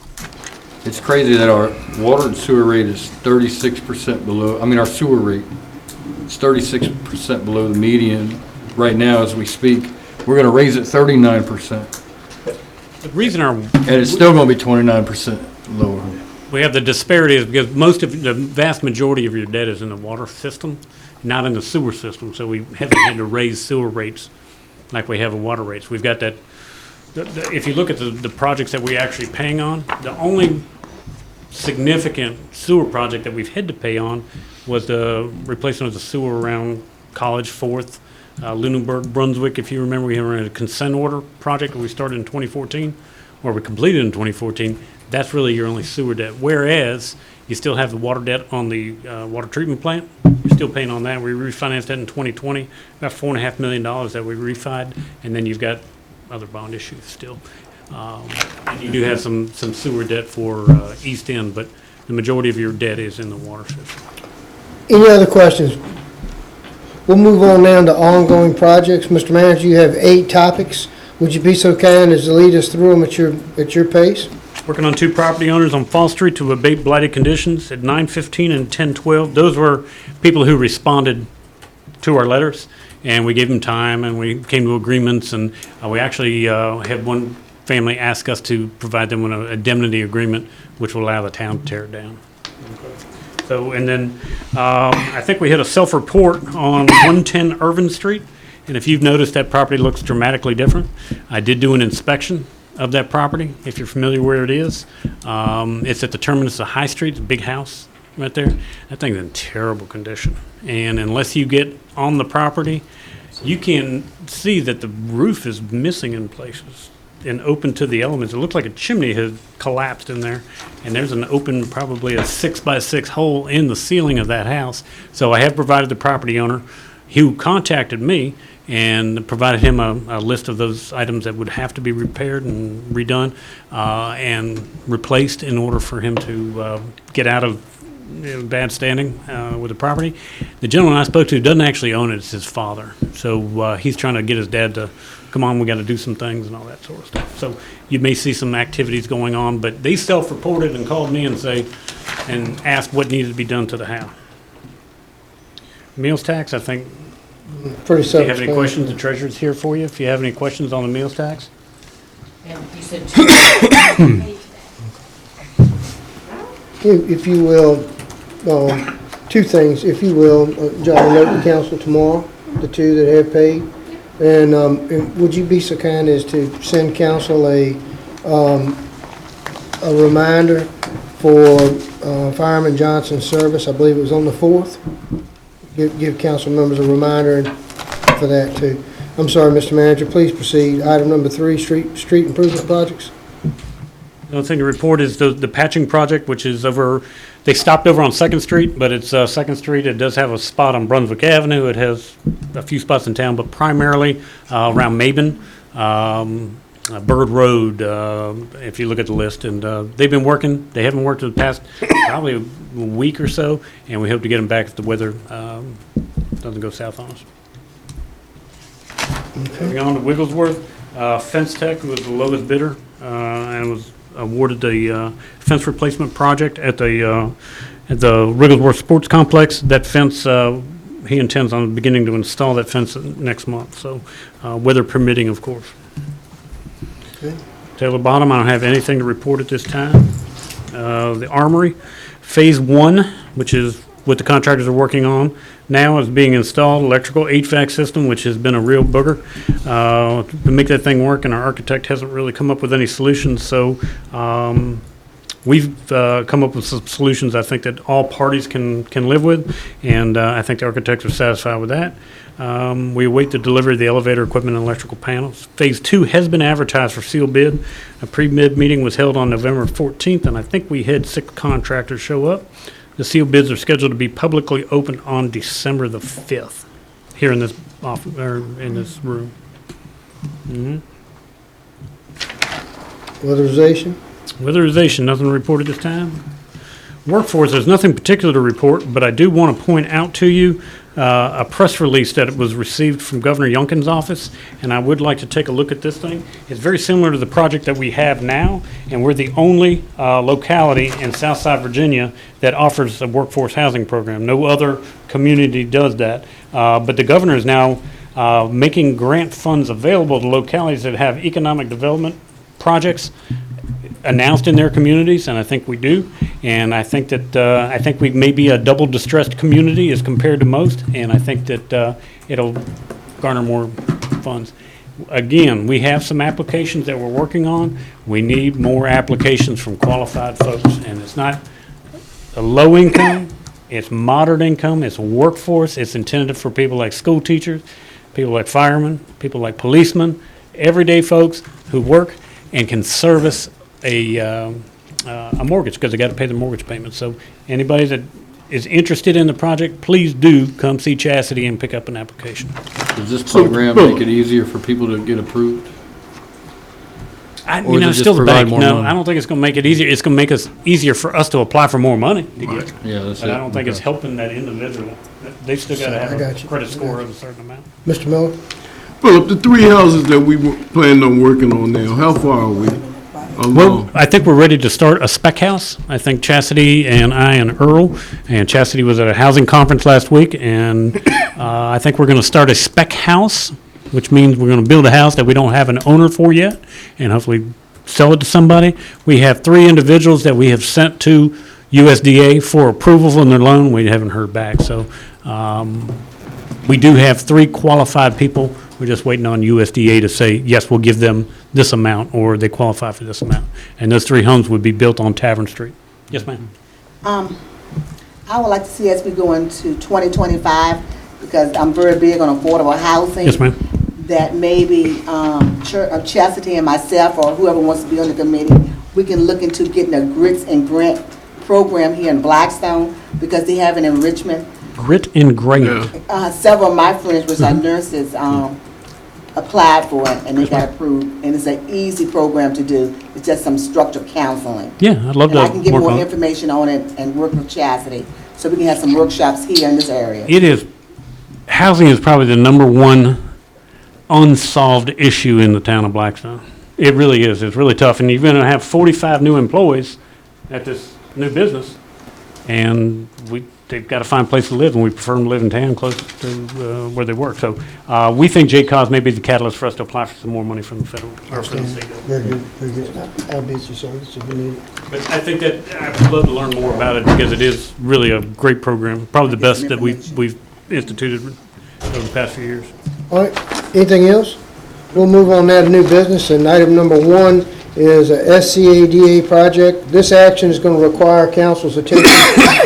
It's crazy that our water and sewer rate is 36% below, I mean, our sewer rate is 36% below the median right now as we speak. We're gonna raise it 39%, The reason and it's still gonna be 29% lower. we have the disparity is because the vast majority of your debt is in the water system, not in the sewer system, so we haven't had to raise sewer rates like we have in water rates. We've got that, if you look at the projects that we're actually paying on, the only significant sewer project that we've had to pay on was the replacement of the sewer around College, 4th, Lunenburg, Brunswick. If you remember, we had a consent order project that we started in 2014, or we completed in 2014. That's really your only sewer debt. Whereas you still have the water debt on the water treatment plant. You're still paying on that. We refinanced that in 2020, about $4.5 million that we refied, and then you've got other bond issues still. And you do have some sewer debt for East End, but the majority of your debt is in the water system. Any other questions? We'll move on now to ongoing projects. Mr. Manager, you have 8 topics. Would you be so kind as to lead us through them at your pace? Working on 2 property owners on Fall Street to abate blighted conditions at 9:15 and 10:12. Those were people who responded to our letters, and we gave them time, and we came to agreements, and we actually had one family ask us to provide them with an indemnity agreement, which will allow the town to tear it down. So, and then I think we had a self-report on 110 Irvin Street, and if you've noticed, that property looks dramatically different. I did do an inspection of that property, if you're familiar where it is. It's at the terminus of High Street, it's a big house right there. That thing's in terrible condition. And unless you get on the property, you can see that the roof is missing in places and open to the elements. It looks like a chimney has collapsed in there. And there's an open, probably a 6x6 hole in the ceiling of that house. So I have provided the property owner, who contacted me, and provided him a list of those items that would have to be repaired and redone and replaced in order for him to get out of bad standing with the property. The gentleman I spoke to doesn't actually own it, it's his father. So he's trying to get his dad to, come on, we got to do some things and all that sort of stuff. So you may see some activities going on, but they self-reported and called me and say, and asked what needed to be done to the house. Meals tax, I think, Pretty if you have any self-explanatory. questions, the treasurer's here for you. If you have any questions on the meals tax. And you said two. If you will, two things, if you will, jot a note to council tomorrow, the two that have paid. And would you be so kind as to send council a reminder for Fireman Johnson's service? I believe it was on the 4th. Give council members a reminder for that too. I'm sorry, Mr. Manager, please proceed. Item number 3, street improvement projects. The only thing to report is the patching project, which is over, they stopped over on Second Street, but it's Second Street. It does have a spot on Brunswick Avenue. It has a few spots in town, but primarily around Maben, Bird Road, if you look at the list. And they've been working. They haven't worked in the past probably a week or so, and we hope to get them back if the weather doesn't go south on us. Moving on to Wigglesworth, Fence Tech was the lowest bidder and was awarded the fence replacement project at the Wigglesworth Sports Complex. That fence, he intends on beginning to install that fence next month, so weather permitting, of course. Okay. Taylor Bottom, I don't have anything to report at this time. The Armory, Phase 1, which is what the contractors are working on now, is being installed. Electrical HVAC system, which has been a real booger to make that thing work, and our architect hasn't really come up with any solutions. So we've come up with some solutions I think that all parties can live with, and I think the architects are satisfied with that. We await the delivery of the elevator equipment and electrical panels. Phase 2 has been advertised for sealed bid. A pre-bid meeting was held on November 14th, and I think we had 6 contractors show up. The sealed bids are scheduled to be publicly opened on December the 5th, here in this office, or in this room. Weatherization? Weatherization, nothing to report at this time. Workforce, there's nothing particular to report, but I do want to point out to you a press release that was received from Governor Youngkin's office, and I would like to take a look at this thing. It's very similar to the project that we have now, and we're the only locality in Southside Virginia that offers a workforce housing program. No other community does that, but the governor is now making grant funds available to localities that have economic development projects announced in their communities, and I think we do. And I think that we may be a double distressed community as compared to most, and I think that it'll garner more funds. Again, we have some applications that we're working on. We need more applications from qualified folks, and it's not a low income, it's moderate income, it's workforce, it's intended for people like school teachers, people like firemen, people like policemen, everyday folks who work and can service a mortgage, because they got to pay the mortgage payment. So anybody that is interested in the project, please do come see Chastity and pick up an application. Does this program make it easier for people to get approved? Or does it just Still the provide bank. more No, money? I don't think it's going to make it easier. It's going to make us easier for us to apply for more money to get. Yeah, that's it. But I don't think it's Okay. helping that individual. They've still got to have I a got you. credit score of a certain amount. Mr. Miller? Philip, the 3 houses that we were planning on working on now, how far are we? Well, I think we're ready to start a spec house. I think Chastity and I and Earl, and Chastity was at a housing conference last week, and I think we're going to start a spec house, which means we're going to build a house that we don't have an owner for yet, and hopefully sell it to somebody. We have 3 individuals that we have sent to USDA for approval on their loan. We haven't heard back, so we do have 3 qualified people. We're just waiting on USDA to say, yes, we'll give them this amount, or they qualify for this amount. And those 3 homes would be built on Tavern Street. Yes, ma'am. I would like to see as we go into 2025, because I'm very big on affordable housing. Yes, ma'am. That maybe Chastity and myself, or whoever wants to be on the committee, we can look into getting a grits and grant program here in Blackstone, because they have an enrichment. Grit and grant. Several of my friends, which are nurses, applied for it, and they got approved. And it's an easy program to do. It's just some structured counseling. Yeah, I'd love And to I can get work more on it. information on it and work with Chastity, so we can have some workshops here in this area. It is, housing is probably the #1 unsolved issue in the town of Blackstone. It really is. It's really tough. And you're going to have 45 new employees at this new business. and they've got to find a place to live, and we prefer them to live in town close to where they work. So we think JCOS may be the catalyst for us to apply for some more money from the federal, or from the state government. Very good, very good. I'll be at your service if you need it. But I think that I'd love to learn more about it, because it is really a great program, probably the best that we've instituted over the past few years. All right, anything else? We'll move on now to new business, and item number 1 is a SCADA project. This action is going to require council's attention.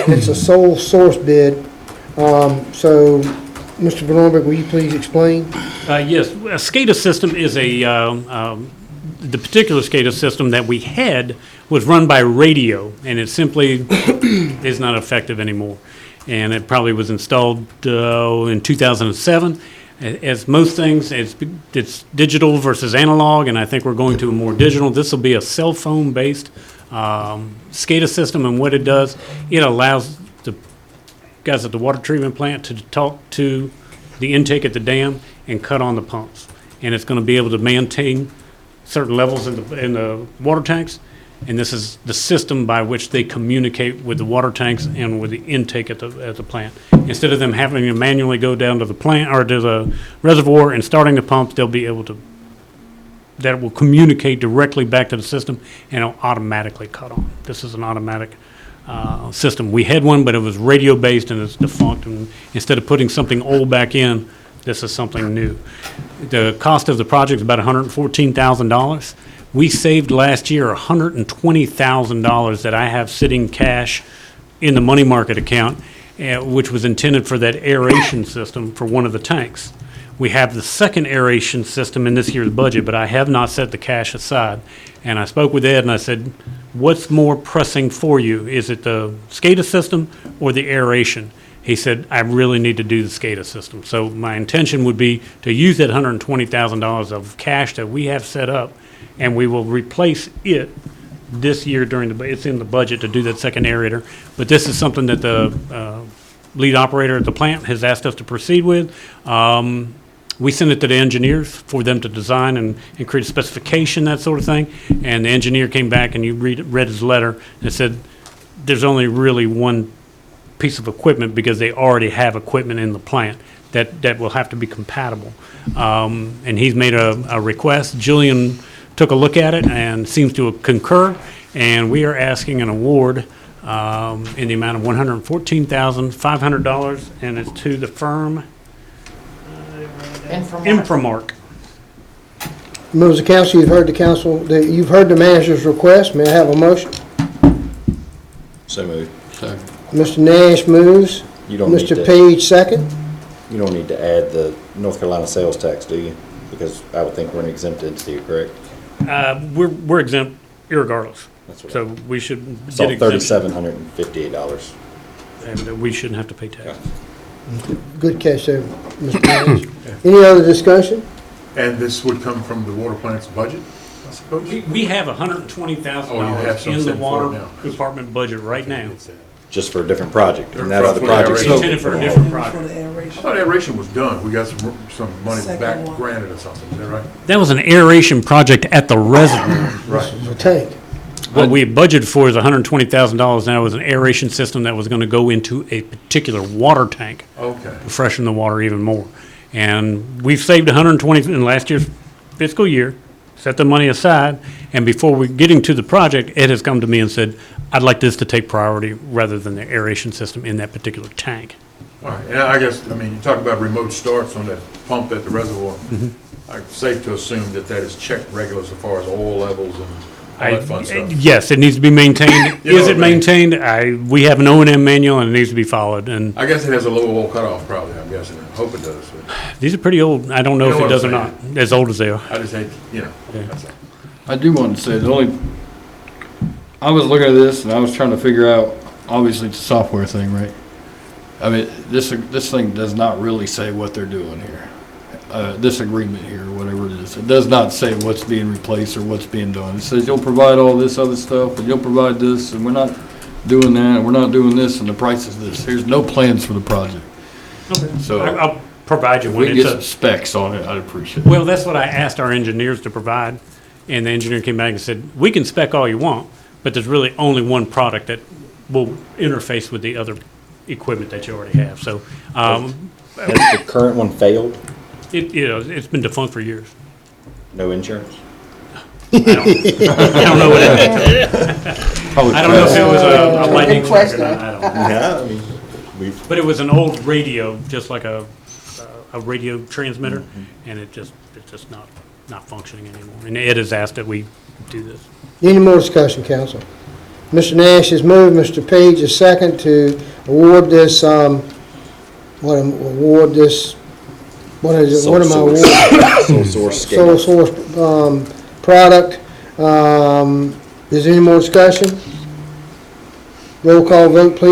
It's a sole source bid. So, Mr. Van Ornbeck, will you please explain? Yes, a SCADA system is the particular SCADA system that we had was run by radio, and it simply is not effective anymore. And it probably was installed in 2007. As most things, it's digital versus analog, and I think we're going to a more digital. This will be a cell phone-based SCADA system, and what it does, it allows the guys at the water treatment plant to talk to the intake at the dam and cut on the pumps. And it's going to be able to maintain certain levels in the water tanks, and this is the system by which they communicate with the water tanks and with the intake at the plant. Instead of them having to manually go down to the plant or to the reservoir and starting the pumps, they'll be able to, that will communicate directly back to the system, and it'll automatically cut on. This is an automatic system. We had one, but it was radio-based and it's defunct, and instead of putting something old back in, this is something new. The cost of the project is about $114,000. We saved last year $120,000 that I have sitting cash in the money market account, which was intended for that aeration system for one of the tanks. We have the second aeration system in this year's budget, but I have not set the cash aside. And I spoke with Ed and I said, what's more pressing for you? Is it the SCADA system or the aeration? He said, I really need to do the SCADA system. So my intention would be to use that $120,000 of cash that we have set up, and we will replace it this year it's in the budget to do that second aerator. But this is something that the lead operator at the plant has asked us to proceed with. We sent it to the engineers for them to design and create a specification, that sort of thing. And the engineer came back, and you read his letter, and said there's only really one piece of equipment, because they already have equipment in the plant that will have to be compatible. And he's made a request. Jillian took a look at it and seems to concur, and we are asking an award in the amount of $114,500, and it's to the firm Inframark. Members of council, you've heard the manager's request. May I have a motion? So moved. Second. Mr. Nash moves. You don't need Mr. to- Page second. You don't need to add the North Carolina sales tax, do you? Because I would think we're an exempt entity, correct? We're exempt irregardless, That's what so we should I get saw exemption, $3,758. and we shouldn't have to pay tax. Good catch there, Mr. Nash. Any other discussion? And this would come from the water plant's budget, I suppose? We have $120,000 Oh, you have some in the set for it water now. department budget right now. Just for a different project, and that For- other for project. aeration. Intended for a different For project. the aeration. I thought aeration was done. We got some money Second back one. granted or something, is that right? That was an aeration project at the reservoir. Right. The tank. What we budgeted for is $120,000, and that was an aeration system that was going to go into a particular water tank Okay. to freshen the water even more. And we've saved $120 in last year's fiscal year, set the money aside, and before we getting to the project, Ed has come to me and said, I'd like this to take priority rather than the aeration system in that particular tank. All right, and I guess, I mean, you talk about remote starts on that pump at the reservoir. It's safe to assume that that is checked regularly as far as oil levels and all that fun stuff. Yes, it needs to be maintained. You know Is what it I mean. maintained? We have an O&M manual, and it needs to be followed, and I guess it has a low oil cutoff probably, I'm guessing. I hope it does, but these are pretty old. I don't know You if know it what does or I'm not, saying. as old as they are. I just hate, Yeah. that's all. I do want to say, I was looking at this and I was trying to figure out, obviously it's a software thing, right? I mean, this thing does not really say what they're doing here. This agreement here, or whatever it is, it does not say what's being replaced or what's being done. It says you'll provide all this other stuff, and you'll provide this, and we're not doing that, and we're not doing this, and the price is this. There's no plans for the project. So I'll provide you if one. we can get It's some a- specs on it, I'd appreciate it. Well, that's what I asked our engineers to provide, and the engineer came back and said, we can spec all you want, but there's really only one product that will interface with the other equipment that you already have. So, Has the current one failed? it's been defunct for years. No insurance? I don't know what it is. I don't know if it was a lightning strike or not, I don't know. Yeah, I mean, But it was an old radio, just like a radio transmitter, and it's just not functioning anymore. And Ed has asked that we do this. Any more discussion, council? Mr. Nash has moved, Mr. Page is second to award this, what am I awarding? sole source Sole scale. source, product. Is there any more discussion? Roll call vote, please.